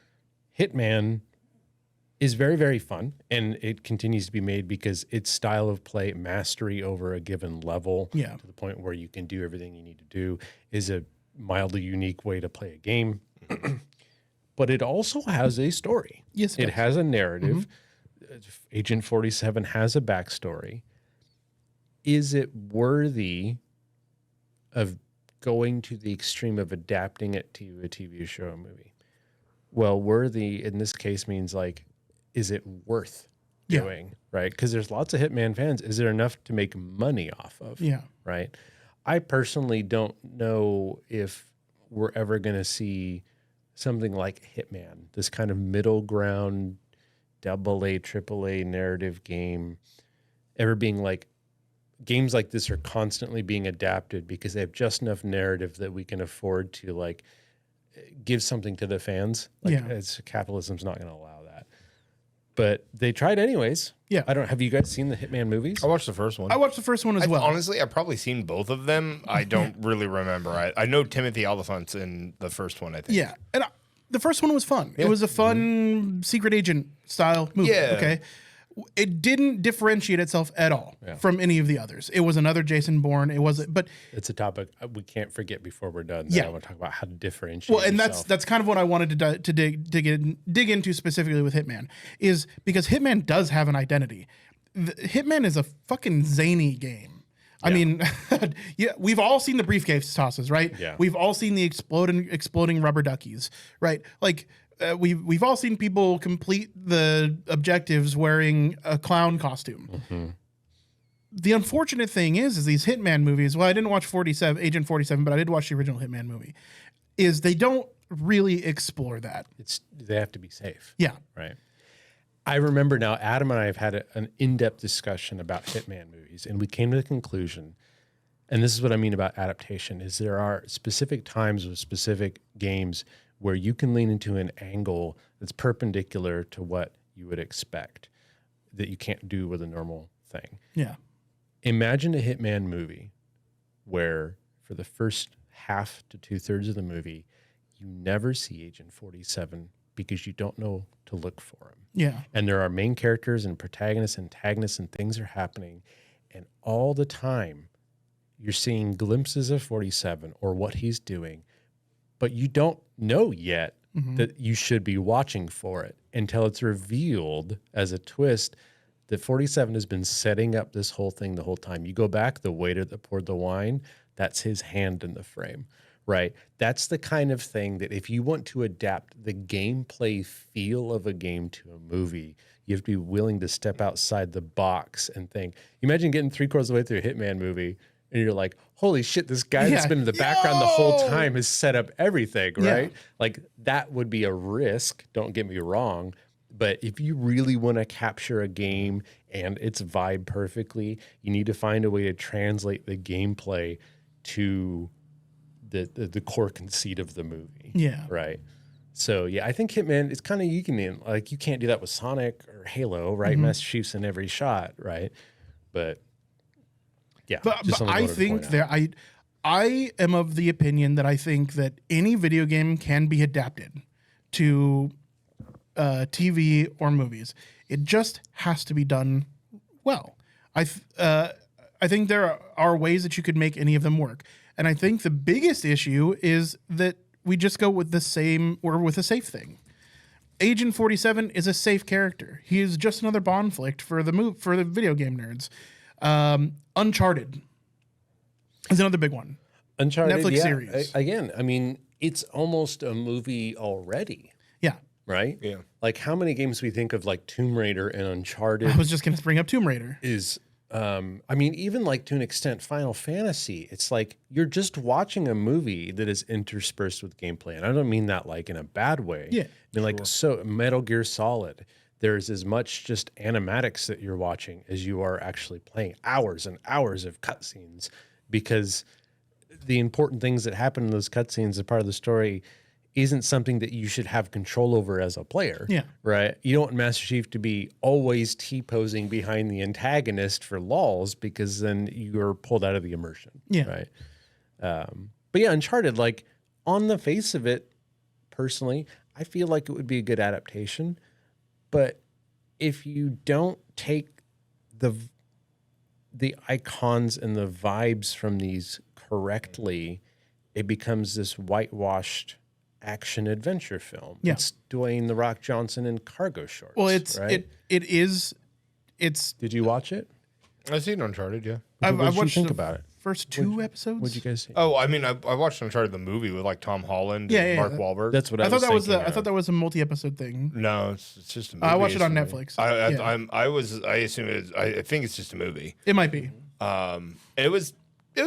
Hitman is very, very fun, and it continues to be made because its style of play, mastery over a given level, to the point where you can do everything you need to do, is a mildly unique way to play a game. but it also has a story. Yes, it has a narrative. Agent 47 has a backstory. Is it worthy of going to the extreme of adapting it to a TV show or movie? Well, worthy in this case means like, is it worth doing, right? Because there's lots of Hitman fans. Is there enough to make money off of? Yeah. Right. I personally don't know if we're ever going to see something like Hitman, this kind of middle ground, AA, AAA narrative game, ever being like, games like this are constantly being adapted because they have just enough narrative that we can afford to like give something to the fans. Like, capitalism's not going to allow that. But they tried anyways. Yeah. Have you guys seen the Hitman movies? I watched the first one. I watched the first one as well. Honestly, I've probably seen both of them. I don't really remember. I know Timothy Olyphant's in the first one, I think. Yeah. And the first one was fun. It was a fun secret agent style movie. Yeah. Okay. It didn't differentiate itself at all from any of the others. It was another Jason Bourne. It wasn't, but it's a topic we can't forget before we're done. Yeah. I want to talk about how to differentiate. Well, and yourself. that's kind of what I wanted to dig into specifically with Hitman, is because Hitman does have an identity. Hitman is a fucking zany game. I mean, we've all seen the briefcase tosses, right? Yeah. We've all seen the exploding rubber duckies, right? Like, we've all seen people complete the objectives wearing a clown costume. The unfortunate thing is these Hitman movies. Well, I didn't watch Agent 47, but I did watch the original Hitman movie. Is they don't really explore that. They have to be safe. Yeah, Right. I remember now, Adam and I have had an in-depth discussion about Hitman movies, and we came to the conclusion, and this is what I mean about adaptation, is there are specific times with specific games where you can lean into an angle that's perpendicular to what you would expect that you can't do with a normal thing. yeah, Imagine a Hitman movie where for the first half to 2/3 of the movie, you never see Agent 47 because you don't know to look for him. yeah, And there are main characters and protagonists, antagonists, and things are happening. And all the time you're seeing glimpses of 47 or what he's doing, but you don't know yet that you should be watching for it until it's revealed as a twist that 47 has been setting up this whole thing the whole time. You go back, the waiter that poured the wine, that's his hand in the frame, right? That's the kind of thing that if you want to adapt the gameplay feel of a game to a movie, you have to be willing to step outside the box and think. Imagine getting 3/4 of the way through a Hitman movie and you're like, holy shit, this guy that's been in the background the whole time has set up everything, right? Like, that would be a risk, don't get me wrong. But if you really want to capture a game and its vibe perfectly, you need to find a way to translate the gameplay to the core conceit of the movie. Yeah. Right. So yeah, I think Hitman is kind of you can't do that with Sonic or Halo, right? Master Chief's in every shot, right? But yeah. But I think I am of the opinion that I think that any video game can be adapted to TV or movies. It just has to be done well. I think there are ways that you could make any of them work. And I think the biggest issue is that we just go with the same or with a safe thing. Agent 47 is a safe character. He is just another Bond flick for the video game nerds. Uncharted is another big one. Uncharted Netflix series. Again, I mean, it's almost a movie already, Yeah. right? Yeah. Like how many games we think of like Tomb Raider and Uncharted I was just going to bring up Tomb Raider. is I mean, even like to an extent, Final Fantasy, it's like you're just watching a movie that is interspersed with gameplay. And I don't mean that like in a bad way. Yeah. I mean, like, so Metal Gear Solid, there's as much just animatics that you're watching as you are actually playing, hours and hours of cutscenes, because the important things that happen in those cutscenes as part of the story isn't something that you should have control over as a player. Yeah. Right. You don't want Master Chief to be always T-posing behind the antagonist for lulz, because then you're pulled out of the immersion. Yeah. Right. But yeah, Uncharted, like on the face of it, personally, I feel like it would be a good adaptation. But if you don't take the icons and the vibes from these correctly, it becomes this whitewashed action adventure film. Yeah. It's Dwayne The Rock Johnson in cargo shorts. Well, it's right? it's. Did you watch it? I've seen Uncharted, yeah. I've What did you watched think the about it? first two episodes. What'd you guys see? Oh, I mean, I watched Uncharted the movie with like Tom Holland Yeah, and yeah, Mark yeah. Wahlberg. That's what I, I thought that was thinking I thought that was a multi-episode thing. No, it's just a movie. I watched it It's on a movie. Netflix. I Yeah. I assume I think it's just a movie. It might be. It was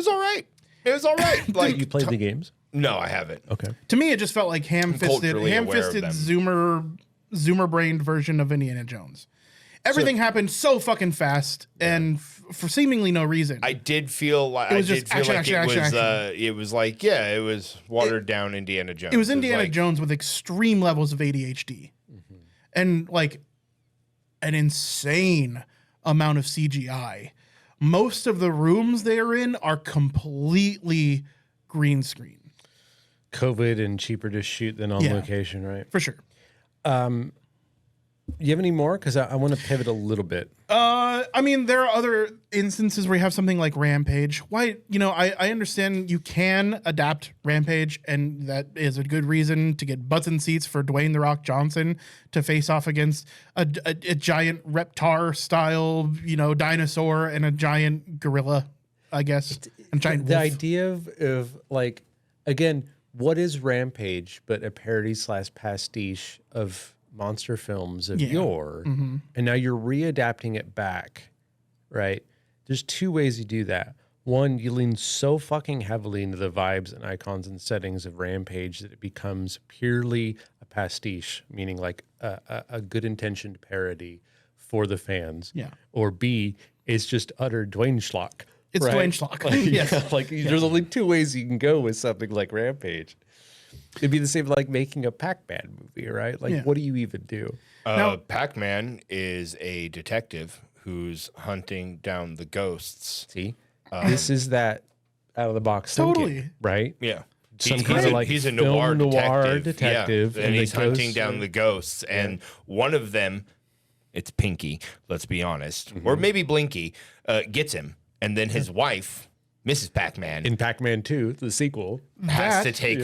all right. It was all right. Like you played the games? No, I haven't. Okay. To me, it just felt like ham-fisted, culturally aware of them. zoomer-brained version of Indiana Jones. Everything happened so fucking fast and for seemingly no reason. I did feel like It was just action. it was like it was watered down Indiana Jones. It was Indiana like, Jones with extreme levels of ADHD and like an insane amount of CGI. Most of the rooms they are in are completely green screen. COVID and cheaper to shoot than on Yeah. location, right? For sure. You have any more? Because I want to pivot a little bit. I mean, there are other instances where you have something like Rampage. Why, I understand you can adapt Rampage, and that is a good reason to get butts and seats for Dwayne The Rock Johnson to face off against a giant reptar style, dinosaur and a giant gorilla, I guess. And giant The wolf. idea of like, again, what is Rampage but a parody / pastiche of monster films of yore, and now you're readapting it back, right? There's two ways you do that. One, you lean so fucking heavily into the vibes and icons and settings of Rampage that it becomes purely a pastiche, meaning like a good intentioned parody for the fans. Yeah. Or B, it's just utter Dwayne schlock. It's right? Dwayne Schlock. Like, Yes. like there's only two ways you can go with something like Rampage. It'd be the same like making a Pac-Man movie, right? Like, what do you even do? Pac-Man is a detective who's hunting down the ghosts. See, this is that out of the box Totally. thinking, right? Yeah. Some kind of like he's a film noir detective, Yeah. And he's the hunting ghosts down are- the ghosts. And one of them, it's Pinky, let's be honest, or maybe Blinky, gets him. And then his wife, Mrs. Pac-Man, in Pac-Man 2, the sequel. has to take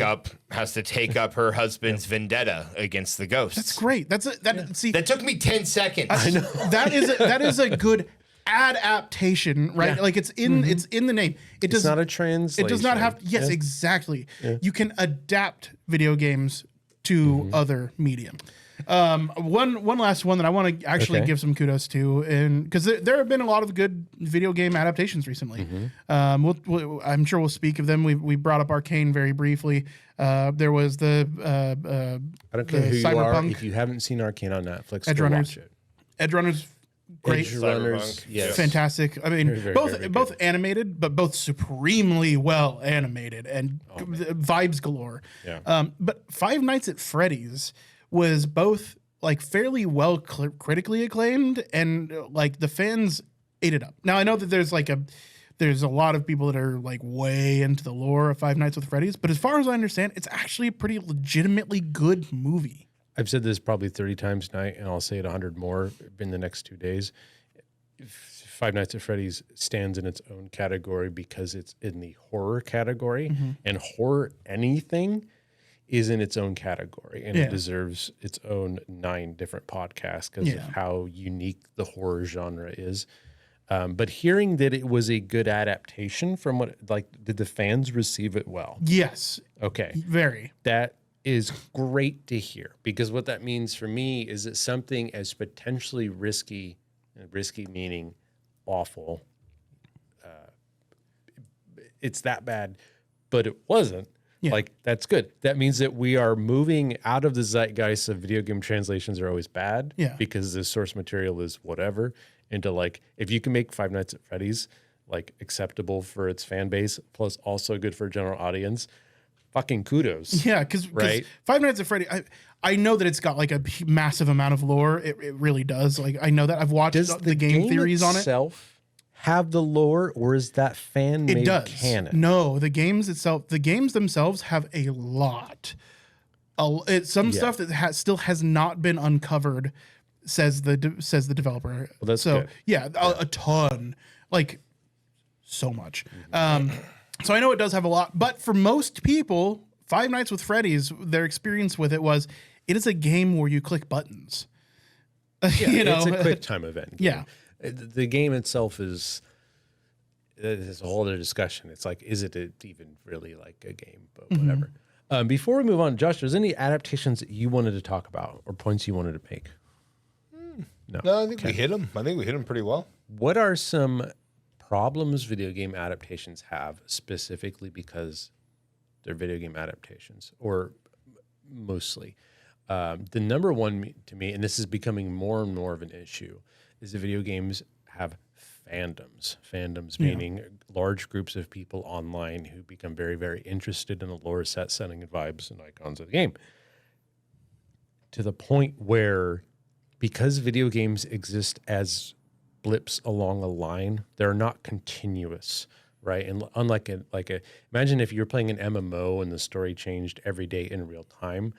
up her husband's vendetta against the ghosts. That's great. See, That took me 10 seconds. I know. that is a good adaptation, right? Yeah. Like it's in the name. It's not a translation. It does not have. Yes, exactly. You can adapt video games to other medium. One last one that I want to actually give some kudos to, and because there have been a lot of good video game adaptations recently. I'm sure we'll speak of them. We brought up Arcane very briefly. There was the I don't care who you are. Cyberpunk, If you haven't seen Arcane on Netflix, Edge go Runners. watch it. Edge Runners. Great. Edge Runners, Cyberpunk, yes. Fantastic. I mean, very, both very both animated, but both supremely well animated and vibes galore. Yeah. But Five Nights at Freddy's was both like fairly well critically acclaimed, and like the fans ate it up. Now I know that there's a lot of people that are like way into the lore of Five Nights with Freddy's, but as far as I understand, it's actually a pretty legitimately good movie. I've said this probably 30 times tonight, and I'll say it 100 more in the next 2 days. Five Nights at Freddy's stands in its own category because it's in the horror category, and horror anything is in its own category, and it deserves its own 9 different podcasts because of how unique the horror genre is. But hearing that it was a good adaptation from did the fans receive it well? Yes. Okay. Very. That is great to hear, because what that means for me is that something as potentially risky meaning awful, it's that bad, but it wasn't. Like, that's good. That means that we are moving out of the zeitgeist of video game translations are always bad because the source material is whatever, into like, if you can make Five Nights at Freddy's like acceptable for its fan base, plus also good for a general audience, fucking kudos. Yeah, because Five Nights at Freddy, I know that it's got like a massive amount of lore. It really does. Like, I know that. I've watched the game theories on it. Itself have the lore, or is that fan-made It does. canon? No, the games themselves have a lot. Some stuff that still has not been uncovered, says the developer. Well, that's so good. yeah, a ton, like so much. So I know it does have a lot, but for most people, Five Nights with Freddy's, their experience with it was, it is a game where you click buttons. Yeah, you know? it's a quick time event game. Yeah. The game itself is a whole other discussion. It's like, is it even really like a game? But whatever. Before we move on, Josh, there's any adaptations that you wanted to talk about or points you wanted to make? No, I think we hit them. I think we hit them pretty well. What are some problems video game adaptations have specifically because they're video game adaptations, or mostly? The number one to me, and this is becoming more and more of an issue, is that video games have fandoms. Fandoms meaning large groups of people online who become very, very interested in the lore, set, setting, and vibes and icons of the game. To the point where, because video games exist as blips along a line, they're not continuous, right? And unlike imagine if you're playing an MMO and the story changed every day in real time.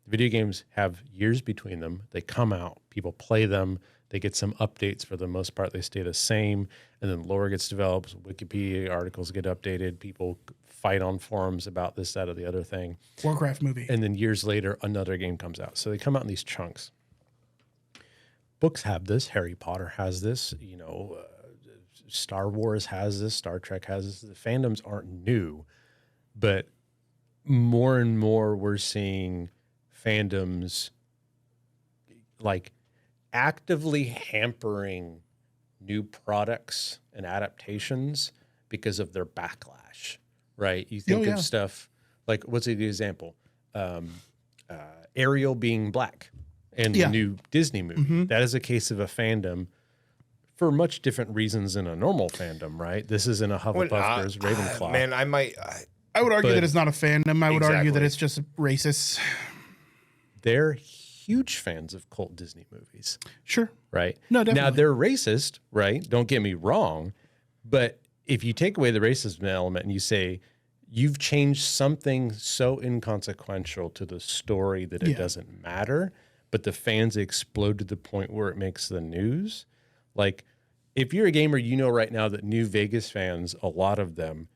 Video games have years between them. They come out, people play them, they get some updates. For the most part, they stay the same, and then lore gets developed, Wikipedia articles get updated, people fight on forums about this, that, or the other thing. Warcraft movie. And then years later, another game comes out. So they come out in these chunks. Books have this. Harry Potter has this. Star Wars has this. Star Trek has this. The fandoms aren't new, but more and more we're seeing fandoms like actively hampering new products and adaptations because of their backlash, right? You think of stuff like, what's a good example? Ariel being black in the new Disney movie. That is a case of a fandom for much different reasons than a normal fandom, right? This isn't a Hufflepuff versus Ravenclaw. Man, I would argue that it's not a fandom. I would argue that it's just racist. They're huge fans of cult Disney movies. Sure. Right? No, definitely. Now, they're racist, right? Don't get me wrong. But if you take away the racism element and you say, you've changed something so inconsequential to the story that it doesn't matter, but the fans explode to the point where it makes the news. Like, if you're a gamer, you know right now that New Vegas fans, a lot of them,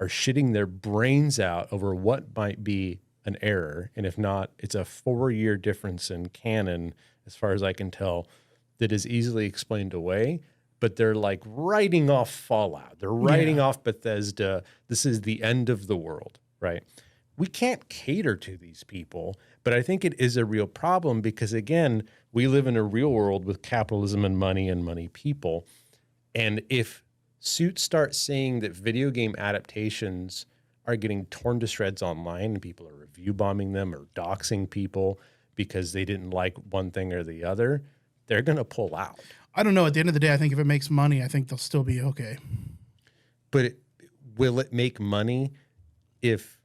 are shitting their brains out over what might be an error. And if not, it's a 4-year difference in canon, as far as I can tell, that is easily explained away. But they're like writing off Fallout. They're writing off Bethesda. This is the end of the world, right? We can't cater to these people, but I think it is a real problem because, again, we live in a real world with capitalism and money people. And if suits start saying that video game adaptations are getting torn to shreds online and people are review bombing them or doxing people because they didn't like one thing or the other, they're going to pull out. I don't know. At the end of the day, I think if it makes money, I think they'll still be okay. But will it make money if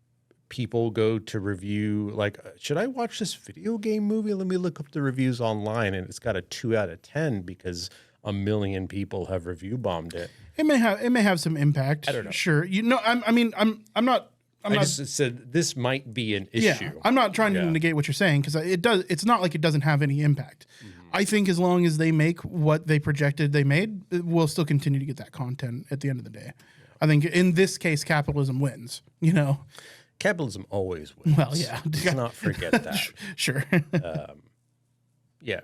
people go to review, like, should I watch this video game movie? Let me look up the reviews online, and it's got a 2 out of 10 because 1 million people have review bombed it. It may have some impact. I don't know. Sure. I'm not just said this might be an issue. Yeah, I'm not trying to negate what you're saying because it does. It's not like it doesn't have any impact. I think as long as they make what they projected they made, we'll still continue to get that content at the end of the day. I think in this case, capitalism wins. Capitalism always wins. Well, yeah. Let's not forget that. Sure. Yeah.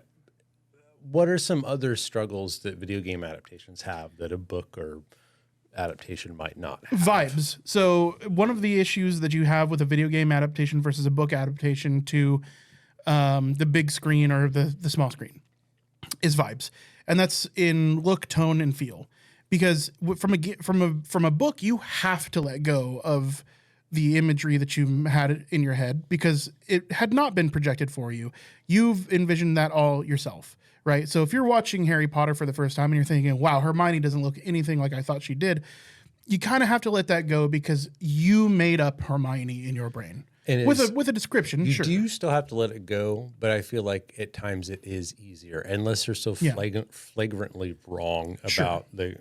What are some other struggles that video game adaptations have that a book or adaptation might not have? Vibes. So one of the issues that you have with a video game adaptation versus a book adaptation to the big screen or the small screen is vibes, and that's in look, tone, and feel. Because from a book, you have to let go of the imagery that you had in your head because it had not been projected for you. You've envisioned that all yourself, right? So if you're watching Harry Potter for the first time and you're thinking, wow, Hermione doesn't look anything like I thought she did, you kind of have to let that go because you made up Hermione in your brain. With a description, you do still have to let it go, but I feel like at times it is easier, unless they're so flagrantly wrong about the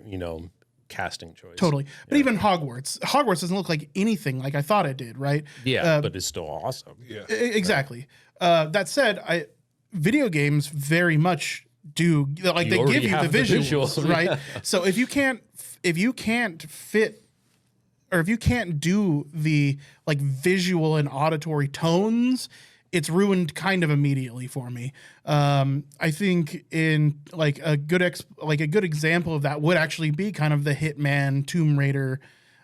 casting choice. Totally. But even Hogwarts doesn't look like anything like I thought it did, right? Yeah, but it's still awesome. Yeah. Exactly. That said, video games very much do, like, they give you the visuals, right? So if you can't fit or if you can't do the like visual and auditory tones, it's ruined kind of immediately for me. I think in like a good example of that would actually be kind of the Hitman, Tomb Raider,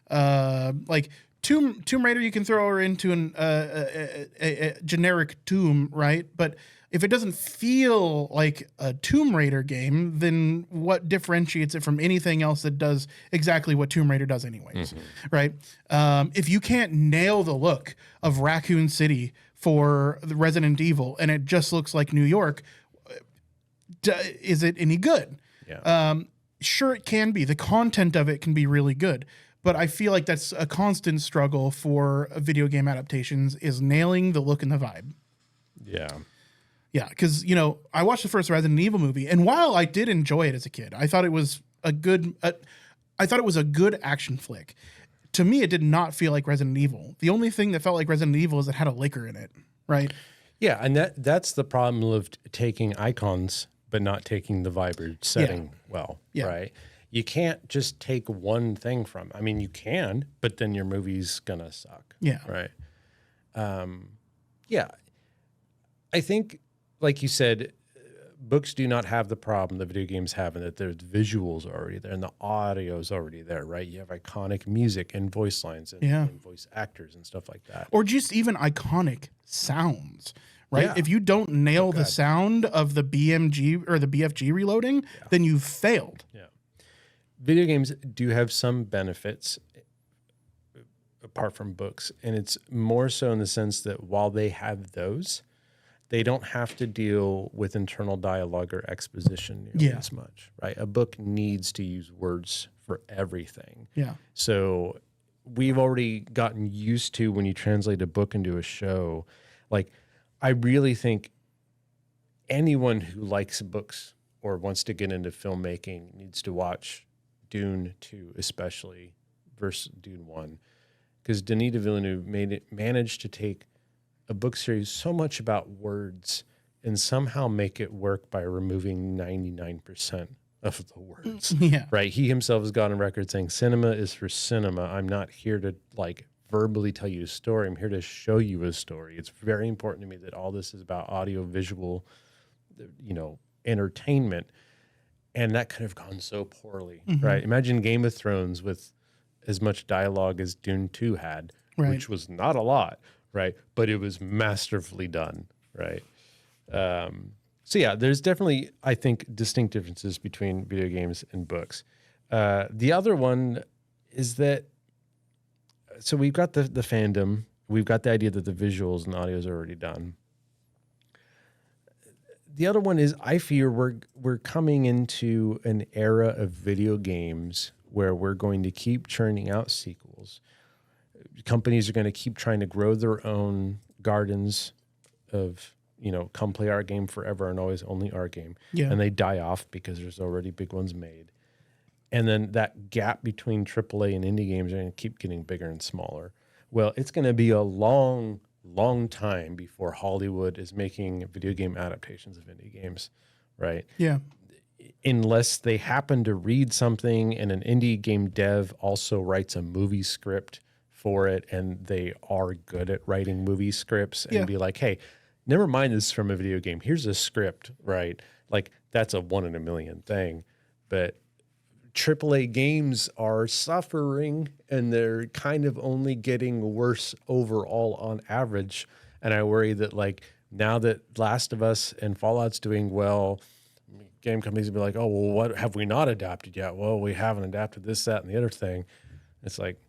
like Tomb Raider. You can throw her into a generic Tomb, right? But if it doesn't feel like a Tomb Raider game, then what differentiates it from anything else that does exactly what Tomb Raider does anyways, right? If you can't nail the look of Raccoon City for the Resident Evil and it just looks like New York, is it any good? Yeah. Sure, it can be. The content of it can be really good. But I feel like that's a constant struggle for video game adaptations, is nailing the look and the vibe. Yeah. Yeah, because, you know, I watched the first Resident Evil movie, and while I did enjoy it as a kid, I thought it was a good action flick. To me, it did not feel like Resident Evil. The only thing that felt like Resident Evil is it had a liquor in it, right? Yeah, and that's the problem of taking icons but not taking the vibe setting well, right? You can't just take one thing from. I mean, you can, but then your movie's gonna suck. Yeah. Right. Yeah. I think, like you said, books do not have the problem that video games have, in that there's visuals already there and the audio's already there, right? You have iconic music and voice lines and voice actors and stuff like that. Or just even iconic sounds, right? Yeah. If you don't nail the sound of the BMG or the BFG reloading, then you've failed. Yeah. Video games do have some benefits apart from books, and it's more so in the sense that while they have those, they don't have to deal with internal dialogue or exposition nearly as much, right? A book needs to use words for everything. Yeah. So we've already gotten used to, when you translate a book into a show, like, I really think anyone who likes books or wants to get into filmmaking needs to watch Dune 2, especially, versus Dune 1, because Denis Villeneuve managed to take a book series so much about words and somehow make it work by removing 99% of the words. Yeah. Right. He himself has gone on record saying cinema is for cinema. I'm not here to like verbally tell you a story. I'm here to show you a story. It's very important to me that all this is about audio visual, you know, entertainment. And that could have gone so poorly, right? Imagine Game of Thrones with as much dialogue as Dune 2 had, which was not a lot, right? But it was masterfully done, right? So yeah, there's definitely, I think, distinct differences between video games and books. The other one is that, so we've got the fandom, we've got the idea that the visuals and audio is already done. The other one is, I fear we're coming into an era of video games where we're going to keep churning out sequels. Companies are going to keep trying to grow their own gardens of, you know, come play our game forever and always only our game. Yeah. And they die off because there's already big ones made. And then that gap between AAA and indie games are going to keep getting bigger and smaller. Well, it's going to be a long time before Hollywood is making video game adaptations of indie games, right? Yeah. Unless they happen to read something and an indie game dev also writes a movie script for it, and they are good at writing movie scripts, and be like, hey, never mind this from a video game. Here's a script, right? Like, that's a 1 in a million thing. But AAA games are suffering, and they're kind of only getting worse overall on average. And I worry that, like, now that Last of Us and Fallout's doing well, game companies will be like, oh, well, what have we not adapted yet? Well, we haven't adapted this, that, and the other thing. It's like,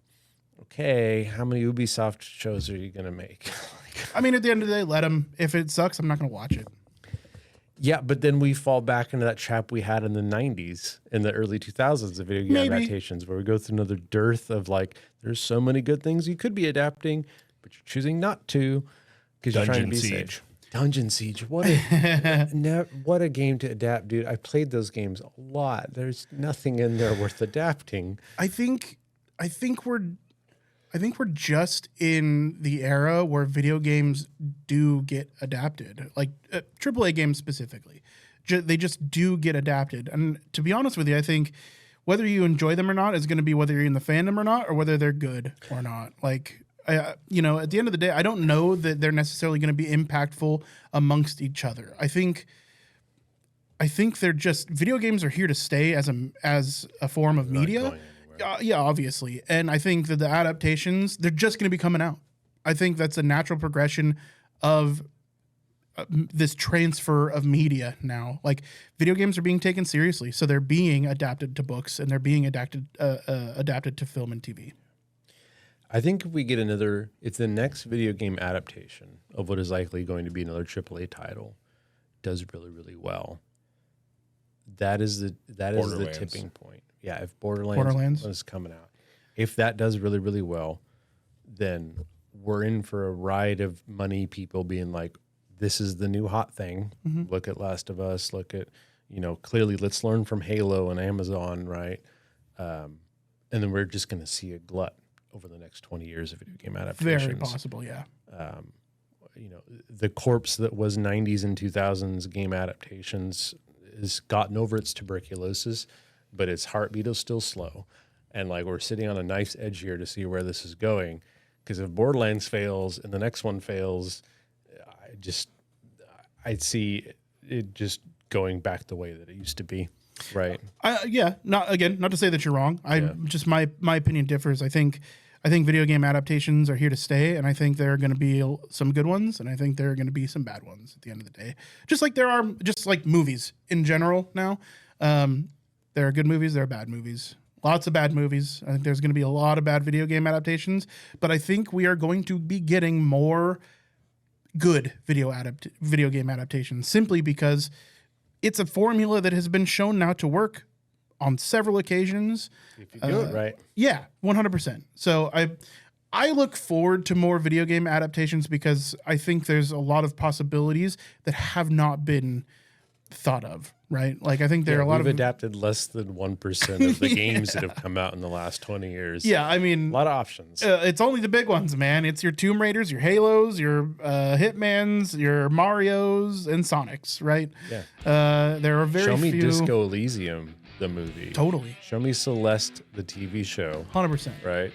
okay, how many Ubisoft shows are you going to make? I mean, at the end of the day, let them. If it sucks, I'm not going to watch it. Yeah, but then we fall back into that trap we had in the 90s, in the early 2000s of video game adaptations, where we go through another dearth of, like, there's so many good things you could be adapting, but you're choosing not to because you're trying to be safe. Dungeon Siege. What a game to adapt, dude. I played those games a lot. There's nothing in there worth adapting. I think we're just in the era where video games do get adapted, like AAA games specifically. They just do get adapted. And to be honest with you, I think whether you enjoy them or not is going to be whether you're in the fandom or not, or whether they're good or not. Like, at the end of the day, I don't know that they're necessarily going to be impactful amongst each other. I think they're just, video games are here to stay as a form of media. Yeah, obviously. And I think that the adaptations, they're just going to be coming out. I think that's a natural progression of this transfer of media now. Like, video games are being taken seriously, so they're being adapted to books and they're being adapted to film and TV. I think if we get if the next video game adaptation of what is likely going to be another AAA title does really, really well, that is the tipping point. Yeah, if Borderlands is coming out, if that does really, really well, then we're in for a ride of money. People being like, "This is the new hot thing." Mm-hmm. Look at Last of Us. Look at clearly. Let's learn from Halo and Amazon, right? And then we're just going to see a glut over the next 20 years of video game adaptations. Very possible, yeah. The corpse that was 90s and 2000s game adaptations has gotten over its tuberculosis, but its heartbeat is still slow. And like, we're sitting on a knife's edge here to see where this is going. Because if Borderlands fails and the next one fails, I'd see it just going back the way that it used to be. Right. Not to say that you're wrong. Just my opinion differs. I think video game adaptations are here to stay, and I think there are going to be some good ones, and I think there are going to be some bad ones at the end of the day. Just like movies in general now. There are good movies, there are bad movies. Lots of bad movies. I think there's going to be a lot of bad video game adaptations, but I think we are going to be getting more good video game adaptations simply because it's a formula that has been shown now to work on several occasions. If you do it right. Yeah, 100%. So I look forward to more video game adaptations because I think there's a lot of possibilities that have not been thought of, right? Like, I think there are a lot of... We've adapted less than 1% of the games that have come out in the last 20 years. Yeah, I mean... A lot of options. It's only the big ones, man. It's your Tomb Raiders, your Halos, your Hitmans, your Marios, and Sonics, right? Yeah. There are very few... Show me Disco Elysium, the movie. Totally. Show me Celeste, the TV show. 100%. Right?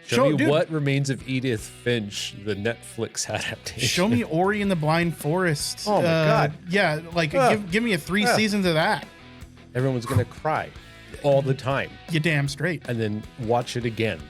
Show me What Remains of Edith Finch, the Netflix adaptation. Show me Ori and the Blind Forest. Oh, my God. Yeah, like, give me 3 seasons of that. Everyone's going to cry all the time. You damn straight. And then watch it again.